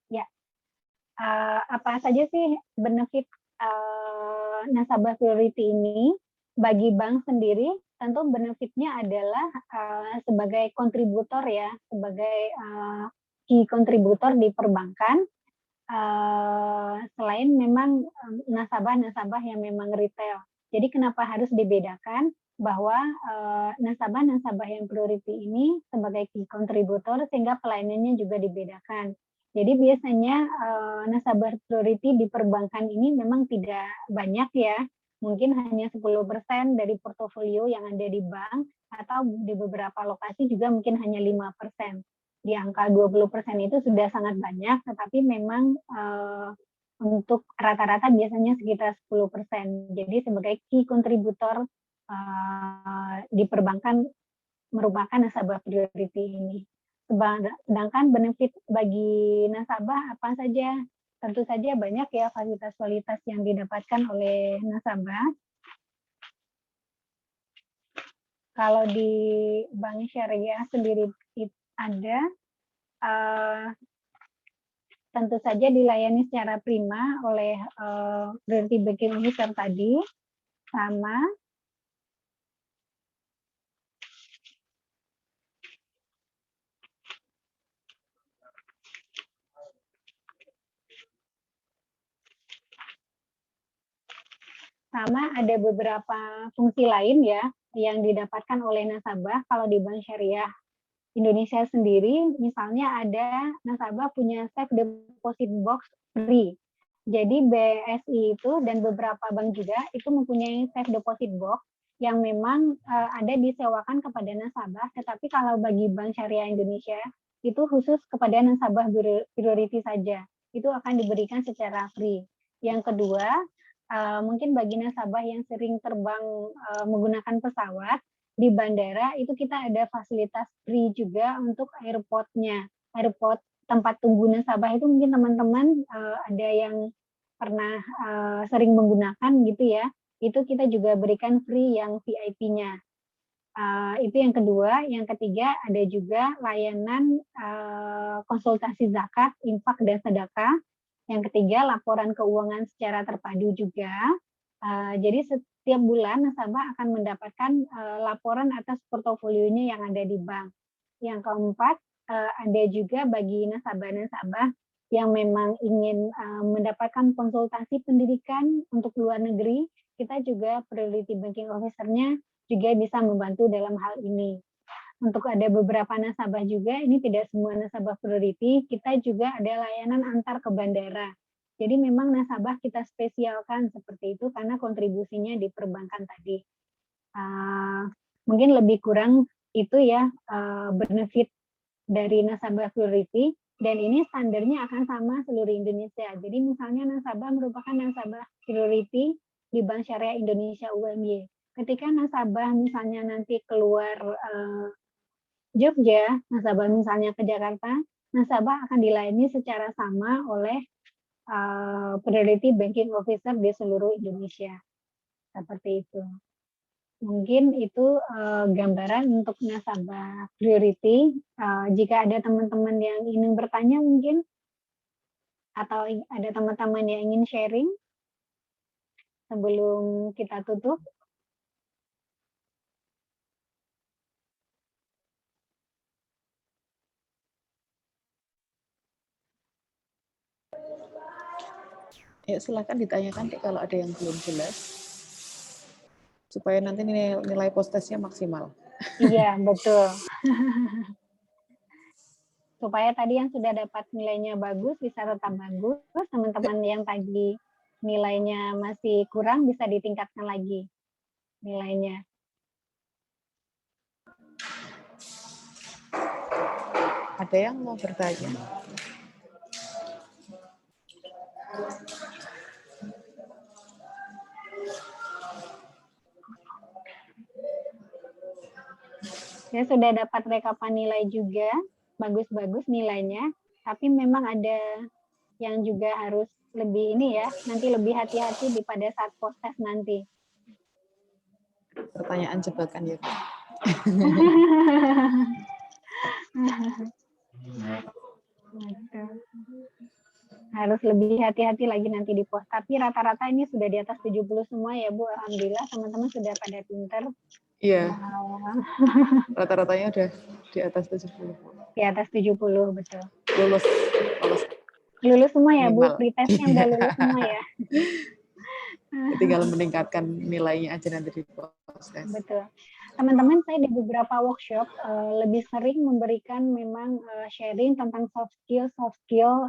ya. Apa saja sih benefit nasabah priority ini bagi bank sendiri? Tentu benefitnya adalah sebagai kontributor ya, sebagai key kontributor di perbankan. Selain memang nasabah-nasabah yang memang retail. Jadi kenapa harus dibedakan bahwa nasabah-nasabah yang priority ini sebagai key kontributor sehingga pelayanannya juga dibedakan. Jadi biasanya nasabah priority di perbankan ini memang tidak banyak ya, mungkin hanya 10% dari portofolio yang ada di bank atau di beberapa lokasi juga mungkin hanya 5%. Di angka 20% itu sudah sangat banyak, tetapi memang untuk rata-rata biasanya sekitar 10%. Jadi sebagai key kontributor di perbankan merupakan nasabah priority ini. Sedangkan benefit bagi nasabah apa saja? Tentu saja banyak ya fasilitas-fasilitas yang didapatkan oleh nasabah. Kalau di Bank Syariah sendiri ada, tentu saja dilayani secara prima oleh priority banking officer tadi, sama ada beberapa fungsi lain ya yang didapatkan oleh nasabah kalau di Bank Syariah Indonesia sendiri. Misalnya ada nasabah punya safe deposit box free. Jadi BSI itu dan beberapa bank juga itu mempunyai safe deposit box yang memang ada disewakan kepada nasabah, tetapi kalau bagi Bank Syariah Indonesia itu khusus kepada nasabah priority saja. Itu akan diberikan secara free. Yang kedua, mungkin bagi nasabah yang sering terbang menggunakan pesawat di bandara itu kita ada fasilitas free juga untuk airport-nya. Airport tempat tunggu nasabah itu mungkin teman-teman ada yang pernah sering menggunakan gitu ya. Itu kita juga berikan free yang VIP-nya. Itu yang kedua. Yang ketiga ada juga layanan konsultasi zakat, infak dan sedekah. Yang ketiga, laporan keuangan secara terpadu juga. Jadi setiap bulan nasabah akan mendapatkan laporan atas portofolionya yang ada di bank. Yang keempat, ada juga bagi nasabah-nasabah yang memang ingin mendapatkan konsultasi pendidikan untuk luar negeri, kita juga Priority Banking Officer-nya juga bisa membantu dalam hal ini. Untuk ada beberapa nasabah juga, ini tidak semua nasabah priority, kita juga ada layanan antar ke bandara. Jadi memang nasabah kita spesialkan seperti itu karena kontribusinya di perbankan tadi. Mungkin lebih kurang itu ya benefit dari nasabah priority, dan ini standarnya akan sama seluruh Indonesia. Jadi misalnya nasabah merupakan nasabah priority di Bank Syariah Indonesia UMY. Ketika nasabah misalnya nanti keluar Jogja, nasabah misalnya ke Jakarta, nasabah akan dilayani secara sama oleh Priority Banking Officer di seluruh Indonesia. Seperti itu. Mungkin itu gambaran untuk nasabah priority. Jika ada teman-teman yang ingin bertanya mungkin, atau ada teman-teman yang ingin sharing sebelum kita tutup. Ya, silakan ditanyakan kalau ada yang belum jelas, supaya nanti nilai post-testnya maksimal. Iya, betul. Supaya tadi yang sudah dapat nilainya bagus bisa tetap bagus, teman-teman yang tadi nilainya masih kurang bisa ditingkatkan lagi nilainya. Ada yang mau bertanya? Saya sudah dapat rekapan nilai juga, bagus-bagus nilainya, tapi memang ada yang juga harus lebih ini ya, nanti lebih hati-hati pada saat post-test nanti. Pertanyaan jebakan ya, Pak. Harus lebih hati-hati lagi nanti di post. Tapi rata-rata ini sudah di atas 70 semua ya Bu. Alhamdulillah teman-teman sudah pada pinter. Iya. Rata-ratanya udah di atas 70. Di atas 70, betul. Lulus. Lulus semua ya Bu, Minimal. pretestnya udah lulus semua ya. Tinggal meningkatkan nilainya aja nanti di post-test. Betul. Teman-teman, saya di beberapa workshop lebih sering memberikan memang sharing tentang soft skill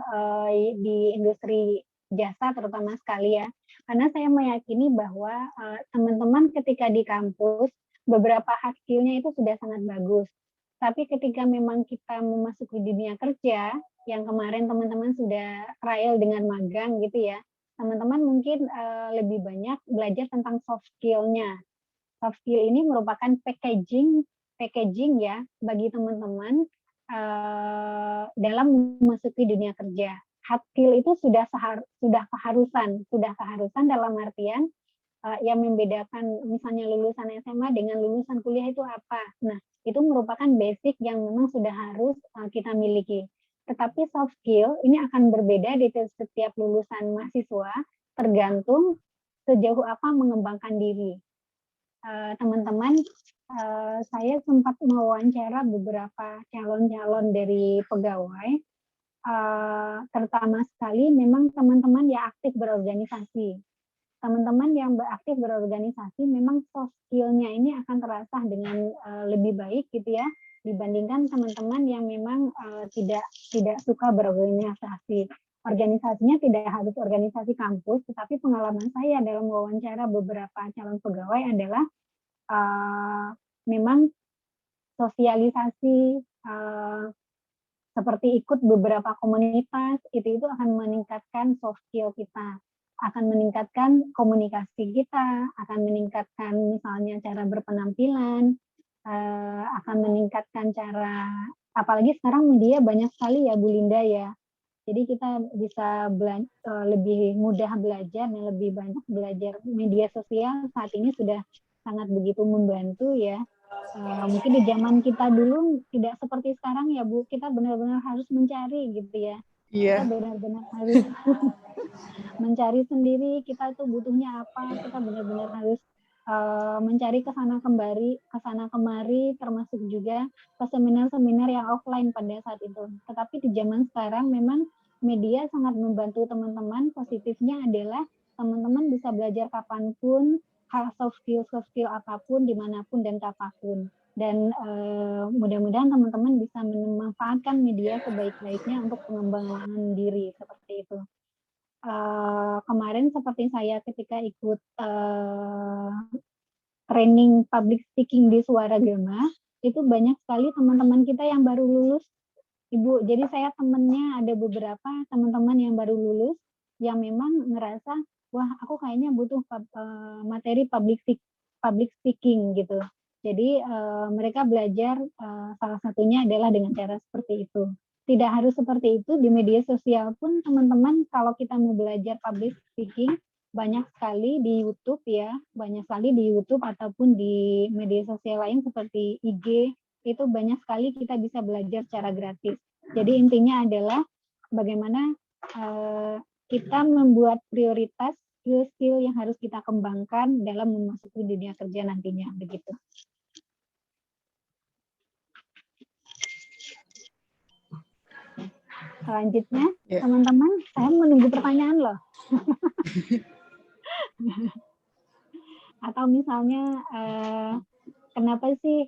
di industri jasa terutama sekali ya. Karena saya meyakini bahwa teman-teman ketika di kampus beberapa hard skill-nya itu sudah sangat bagus. Tapi ketika memang kita memasuki dunia kerja, yang kemarin teman-teman sudah trial dengan magang gitu ya, teman-teman mungkin lebih banyak belajar tentang soft skill-nya. Soft skill ini merupakan packaging ya bagi teman-teman dalam memasuki dunia kerja. Hard skill itu sudah keharusan dalam artian yang membedakan misalnya lulusan SMA dengan lulusan kuliah itu apa. Nah, itu merupakan basic yang memang sudah harus kita miliki. Tetapi soft skill ini akan berbeda di setiap lulusan mahasiswa tergantung sejauh apa mengembangkan diri. Teman-teman, saya sempat mewawancara beberapa calon-calon dari pegawai, terutama sekali memang teman-teman yang aktif berorganisasi. Teman-teman yang aktif berorganisasi memang soft skill-nya ini akan terasa dengan lebih baik gitu ya, dibandingkan teman-teman yang memang tidak suka berorganisasi. Organisasinya tidak harus organisasi kampus, tetapi pengalaman saya dalam wawancara beberapa calon pegawai adalah memang sosialisasi seperti ikut beberapa komunitas itu akan meningkatkan soft skill kita, akan meningkatkan komunikasi kita, akan meningkatkan misalnya cara berpenampilan, akan meningkatkan cara, apalagi sekarang media banyak sekali ya Bu Linda ya. Jadi kita bisa lebih mudah belajar dan lebih banyak belajar. Media sosial saat ini sudah sangat begitu membantu ya. Mungkin di zaman kita dulu tidak seperti sekarang ya Bu, kita benar-benar harus mencari gitu ya. Iya. Kita benar-benar harus mencari sendiri kita tuh butuhnya apa, kita benar-benar harus mencari kesana kemari, termasuk juga ke seminar-seminar yang offline pada saat itu. Tetapi di zaman sekarang memang media sangat membantu teman-teman. Positifnya adalah teman-teman bisa belajar kapanpun, hal soft skill apapun, dimanapun dan kapanpun. Dan mudah-mudahan teman-teman bisa memanfaatkan media sebaik-baiknya untuk pengembangan diri, seperti itu. Kemarin seperti saya ketika ikut training public speaking di Suara Gema, itu banyak sekali teman-teman kita yang baru lulus, Ibu. Jadi saya temennya ada beberapa teman-teman yang baru lulus, yang memang ngerasa, wah aku kayaknya butuh materi public speaking gitu. Jadi mereka belajar, salah satunya adalah dengan cara seperti itu. Tidak harus seperti itu, di media sosial pun teman-teman kalau kita mau belajar public speaking, banyak sekali di YouTube ya, banyak sekali di YouTube ataupun di media sosial lain seperti IG, itu banyak sekali kita bisa belajar secara gratis. Jadi intinya adalah bagaimana kita membuat prioritas skill-skill yang harus kita kembangkan dalam memasuki dunia kerja nantinya, begitu. Selanjutnya, teman-teman, saya menunggu pertanyaan loh. Atau misalnya, kenapa sih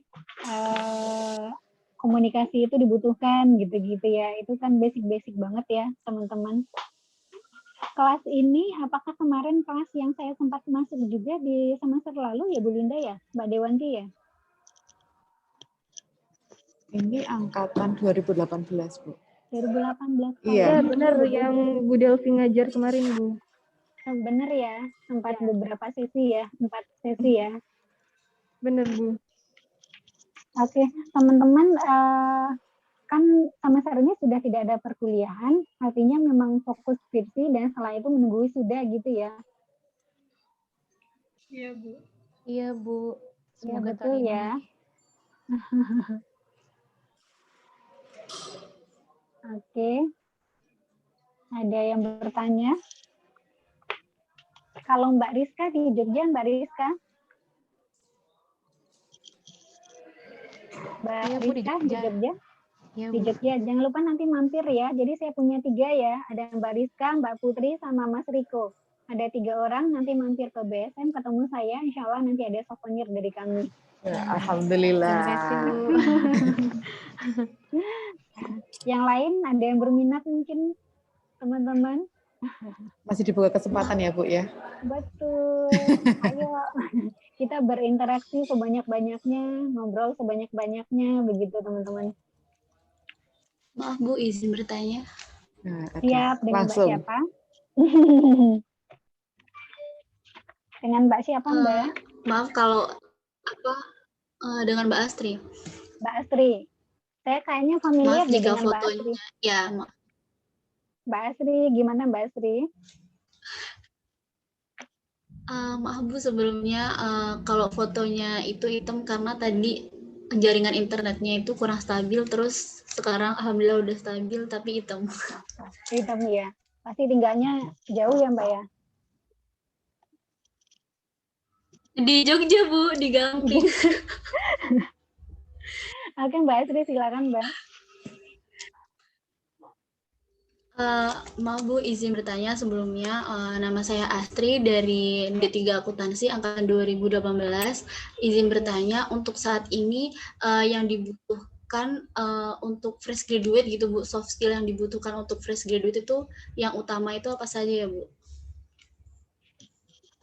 komunikasi itu dibutuhkan gitu-gitu ya. Itu kan basic-basic banget ya, teman-teman. Kelas ini, apakah kemarin kelas yang saya sempat masuk juga di semester lalu ya, Bu Linda ya, Mbak Dewanti ya? Ini angkatan 2018, Bu. 2018. Ya Iya. benar yang Bu Delvi ngajar kemarin, Bu. Bener ya, sempat beberapa sesi ya, 4 sesi ya. Benar, Bu. Oke, teman-teman, kan semester ini sudah tidak ada perkuliahan, artinya memang fokus skripsi dan setelah itu menunggu wisuda gitu ya. Iya, Bu. Iya, Bu. Ya, Semoga betul tahun ya. ini. Oke. Ada yang bertanya? Kalau Mbak Rizka di Jogja, Mbak Rizka? Mbak Iya, Bu, di Rizka di Jogja. Jogja? Iya, Di Bu. Jogja. Jangan lupa nanti mampir ya. Jadi saya punya 3 ya. Ada Mbak Rizka, Mbak Putri, sama Mas Riko. Ada 3 orang, nanti mampir ke BSM, ketemu saya. Insya Allah nanti ada souvenir dari kami. Ya, alhamdulillah. Terima kasih, Bu. Yang lain ada yang berminat mungkin, teman-teman? Masih dibuka kesempatan ya, Bu ya? Betul. Ayo kita berinteraksi sebanyak-banyaknya, ngobrol sebanyak-banyaknya, begitu teman-teman. Maaf Bu, izin bertanya. Nah, Siap, dengan langsung. Mbak siapa? Dengan Mbak siapa, Mbak? Maaf kalau dengan Mbak Astri. Mbak Astri. Saya kayaknya familiar Maaf jika dengan Mbak Astri. fotonya, ya maaf. Mbak Astri, gimana Mbak Astri? Maaf Bu, sebelumnya kalau fotonya itu hitam karena tadi jaringan internetnya itu kurang stabil, terus sekarang alhamdulillah udah stabil tapi hitam. Hitam ya. Pasti tinggalnya jauh ya Mbak ya? Di Jogja Bu, di Gamping. Oke Mbak Astri, silakan Mbak. Maaf Bu, izin bertanya sebelumnya. Nama saya Astri dari D3 Akuntansi angkatan 2018. Izin bertanya, untuk saat ini yang dibutuhkan untuk fresh graduate gitu Bu, soft skill yang dibutuhkan untuk fresh graduate itu yang utama itu apa saja ya Bu?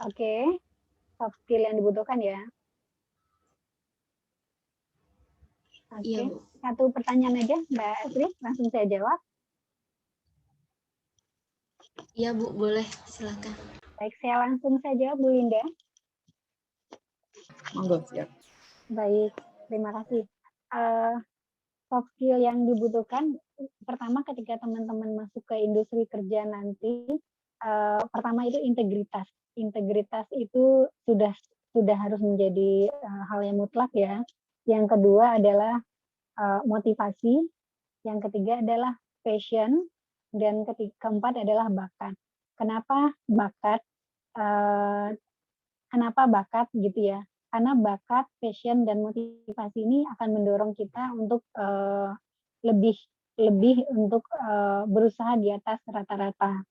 Oke, soft skill yang dibutuhkan ya. Oke, Iya, Bu. satu pertanyaan aja Mbak Astri, langsung saya jawab. Iya Bu, boleh, silakan. Baik, saya langsung saja Bu Linda. Monggo, siap. Baik, terima kasih. Soft skill yang dibutuhkan, pertama ketika teman-teman masuk ke industri kerja nanti, pertama itu integritas. Integritas itu sudah harus menjadi hal yang mutlak ya. Yang kedua adalah motivasi. Yang ketiga adalah passion. Dan keempat adalah bakat. Kenapa bakat? Kenapa bakat gitu ya? Karena bakat, passion, dan motivasi ini akan mendorong kita untuk lebih lebih untuk berusaha di atas rata-rata.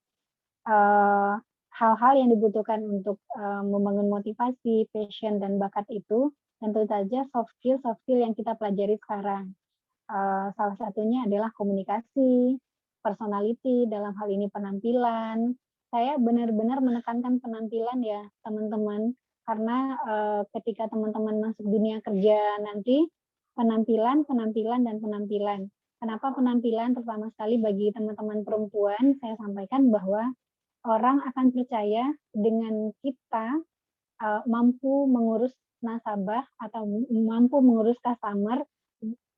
Hal-hal yang dibutuhkan untuk membangun motivasi, passion, dan bakat itu tentu saja soft skill yang kita pelajari sekarang. Salah satunya adalah komunikasi, personality, dalam hal ini penampilan. Saya benar-benar menekankan penampilan ya teman-teman, karena ketika teman-teman masuk dunia kerja nanti, penampilan. Kenapa penampilan? Terutama sekali bagi teman-teman perempuan, saya sampaikan bahwa orang akan percaya dengan kita mampu mengurus nasabah atau mampu mengurus customer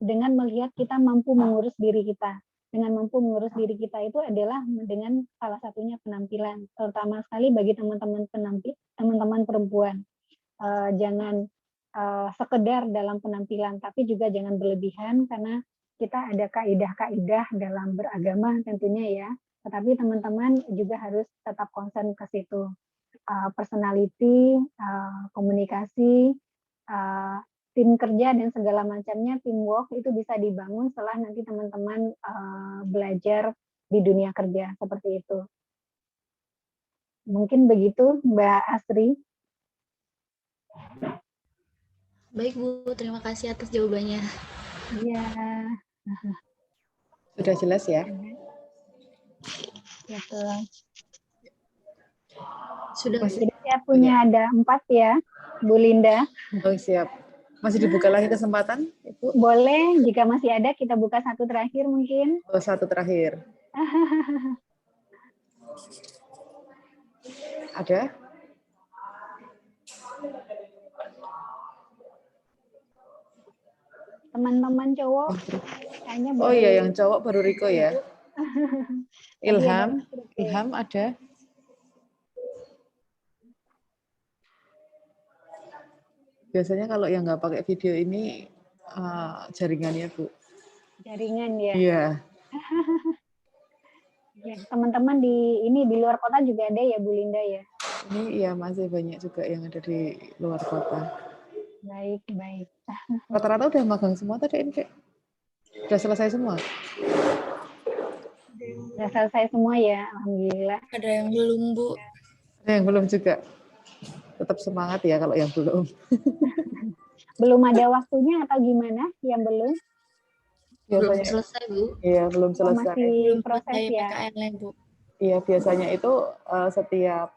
dengan melihat kita mampu mengurus diri kita. Dengan mampu mengurus diri kita itu adalah dengan salah satunya penampilan, terutama sekali bagi teman-teman perempuan. Jangan sekedar dalam penampilan, tapi juga jangan berlebihan, karena kita ada kaidah-kaidah dalam beragama tentunya ya. Tetapi teman-teman juga harus tetap concern ke situ. Personality, komunikasi, tim kerja dan segala macamnya, teamwork itu bisa dibangun setelah nanti teman-teman belajar di dunia kerja seperti itu. Mungkin begitu, Mbak Asri. Baik Bu, terima kasih atas jawabannya. Iya. Sudah jelas ya? Betul. Sudah. Jadi saya punya ada 4 ya, Bu Linda. Oh siap. Masih dibuka lagi kesempatan, Ibu? Boleh, jika masih ada kita buka satu terakhir mungkin. Oh, satu terakhir. Ada? Teman-teman cowok kayaknya baru. Oh iya, yang cowok baru Riko ya. Ilham ada? Biasanya kalau yang nggak pakai video ini jaringannya, Bu. Jaringan ya. Iya. Ya, teman-teman di luar kota juga ada ya, Bu Linda ya. Ini iya masih banyak juga yang ada di luar kota. Baik. Rata-rata udah magang semua tadi, Kak? Udah selesai semua? Udah selesai semua ya, alhamdulillah. Ada yang belum, Bu. Ada yang belum juga. Tetap semangat ya kalau yang belum. Belum ada waktunya atau gimana yang belum? Belum selesai, Bu. Iya, belum selesai. Masih proses ya. PKL, Bu. Iya, biasanya itu setiap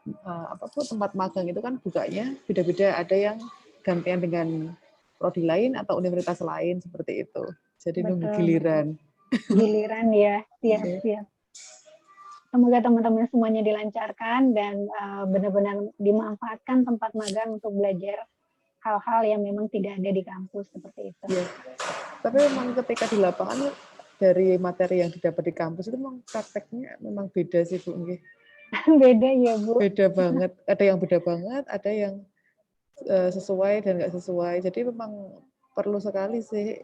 tempat magang itu kan bukanya beda-beda. Ada yang gantian dengan prodi lain atau universitas lain seperti itu. Jadi nunggu giliran. Giliran ya, siap. Semoga teman-teman semuanya dilancarkan dan benar-benar dimanfaatkan tempat magang untuk belajar hal-hal yang memang tidak ada di kampus seperti itu. Ya. Tapi memang ketika di lapangan dari materi yang didapat di kampus itu memang prakteknya memang beda sih, Bu. Beda ya, Bu. Beda banget. Ada yang beda banget, ada yang sesuai dan nggak sesuai. Jadi memang perlu sekali sih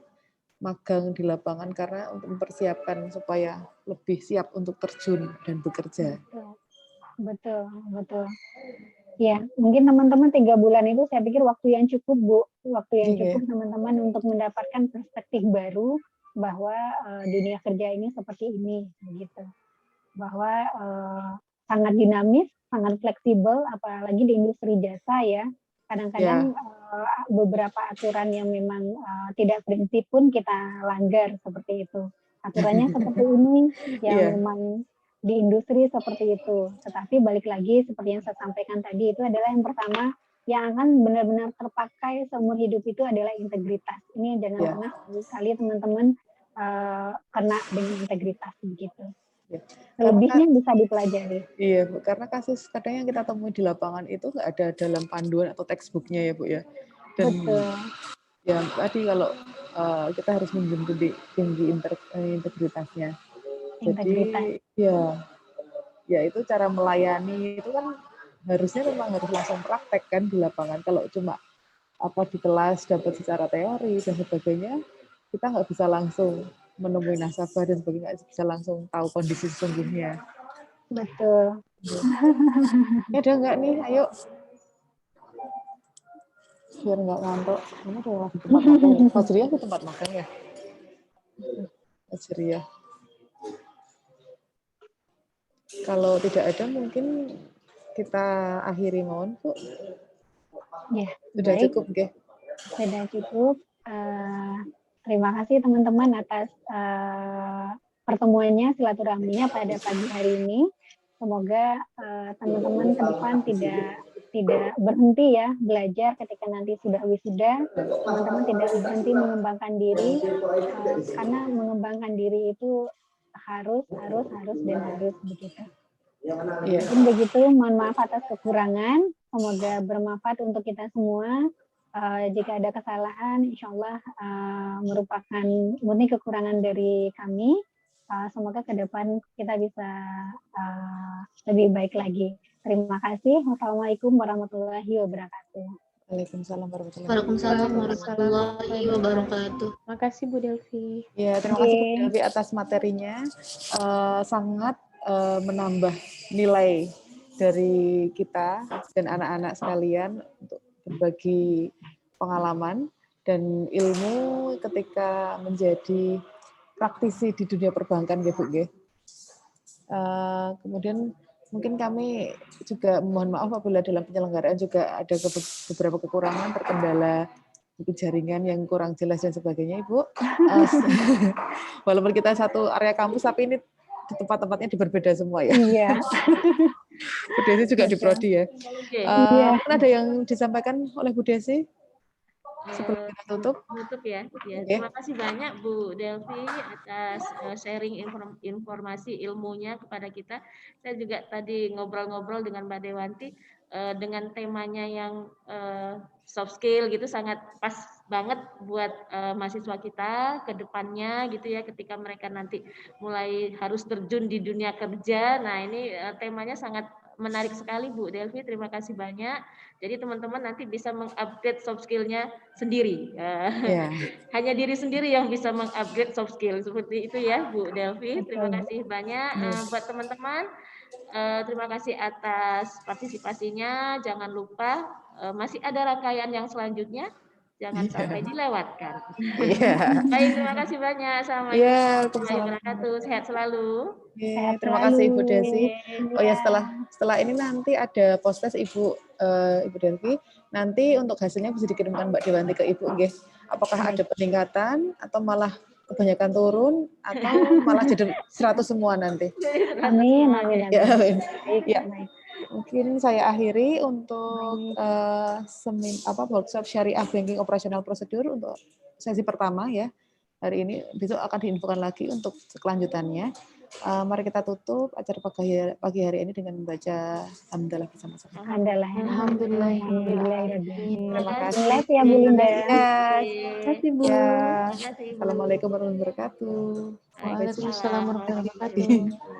magang di lapangan karena untuk mempersiapkan supaya lebih siap untuk terjun dan bekerja. Betul. Ya, mungkin teman-teman 3 bulan itu saya pikir waktu yang cukup, Bu. Waktu yang cukup teman-teman untuk mendapatkan perspektif baru bahwa dunia kerja ini seperti ini, gitu. Bahwa sangat dinamis, sangat fleksibel, apalagi di industri jasa ya. Kadang-kadang beberapa aturan yang memang tidak prinsip pun kita langgar seperti itu. Aturannya seperti ini, yang memang di industri seperti itu. Tetapi balik lagi seperti yang saya sampaikan tadi, itu adalah yang pertama yang akan benar-benar terpakai seumur hidup itu adalah integritas. Ini jangan pernah sekali teman-teman kena dengan integritas begitu. Lebihnya bisa dipelajari. Iya, Bu, karena kasus kadang yang kita temui di lapangan itu nggak ada dalam panduan atau textbooknya ya, Bu ya. Dan betul. Ya tadi kalau kita harus menjunjung tinggi integritasnya. Jadi ya itu cara melayani itu kan harusnya memang harus langsung praktek kan di lapangan. Kalau cuma di kelas dapat secara teori dan sebagainya, kita nggak bisa langsung menemui nasabah dan sebagainya, nggak bisa langsung tahu kondisi sesungguhnya. Betul. Ada nggak nih? Ayo. Biar nggak ngantuk. Ini udah lagi tempat magang ya? Fajriyah itu tempat magang ya? Fajriyah. Kalau tidak ada mungkin kita akhiri mohon Bu. Ya, Sudah baik. cukup nggih. Sudah cukup. Terima kasih teman-teman atas pertemuannya, silaturahminya pada pagi hari ini. Semoga teman-teman ke depan tidak berhenti ya belajar ketika nanti sudah wisuda. Teman-teman tidak berhenti mengembangkan diri, karena mengembangkan diri itu harus begitu. Mungkin begitu, mohon maaf atas kekurangan. Semoga bermanfaat untuk kita semua. Jika ada kesalahan, insya Allah merupakan murni kekurangan dari kami. Semoga ke depan kita bisa lebih baik lagi. Terima kasih. Wassalamualaikum warahmatullahi wabarakatuh. Waalaikumsalam warahmatullahi Waalaikumsalam warahmatullahi wabarakatuh. Makasih Bu Delvi. Ya, terima kasih Bu Delvi atas materinya. Sangat menambah nilai dari kita dan anak-anak sekalian untuk berbagi pengalaman dan ilmu ketika menjadi praktisi di dunia perbankan, ya Bu. Kemudian mungkin kami juga mohon maaf apabila dalam penyelenggaraan juga ada beberapa kekurangan, terkendala jaringan yang kurang jelas dan sebagainya, Ibu. Walaupun kita satu area kampus, tapi ini di tempat-tempatnya berbeda semua ya. Iya. Bu Desi juga di Prodi ya. Mungkin ada yang disampaikan oleh Bu Desi sebelum kita tutup? Ya. Terima kasih banyak Bu Delvi atas sharing informasi ilmunya kepada kita. Saya juga tadi ngobrol-ngobrol dengan Mbak Dewanti dengan temanya yang soft skill gitu, sangat pas banget buat mahasiswa kita ke depannya gitu ya, ketika mereka nanti mulai harus terjun di dunia kerja. Nah, ini temanya sangat menarik sekali Bu Delvi, terima kasih banyak. Jadi teman-teman nanti bisa mengupgrade soft skill-nya sendiri. Hanya diri sendiri yang bisa mengupgrade soft skill, seperti itu ya Bu Delvi. Terima kasih banyak buat teman-teman. Terima kasih atas partisipasinya. Jangan lupa masih ada rangkaian yang selanjutnya. Jangan sampai dilewatkan. Baik, terima kasih banyak. Assalamualaikum warahmatullahi wabarakatuh. Sehat selalu. Terima kasih Ibu Desi. Oh ya, setelah ini nanti ada post-test Ibu Delvi. Nanti untuk hasilnya bisa dikirimkan Mbak Dewanti ke Ibu, nggih. Apakah ada peningkatan atau malah kebanyakan turun atau malah jadi 100 semua nanti? Amin. Ya. Mungkin saya akhiri untuk workshop Syariah Banking Operational Procedure untuk sesi pertama ya. Hari ini, besok akan diinfokan lagi untuk kelanjutannya. Mari kita tutup acara pagi hari ini dengan membaca Alhamdulillah bersama-sama. Alhamdulillah. Terima kasih. Live ya Bu Linda. Terima kasih Bu. Assalamualaikum warahmatullahi wabarakatuh. Waalaikumsalam warahmatullahi wabarakatuh.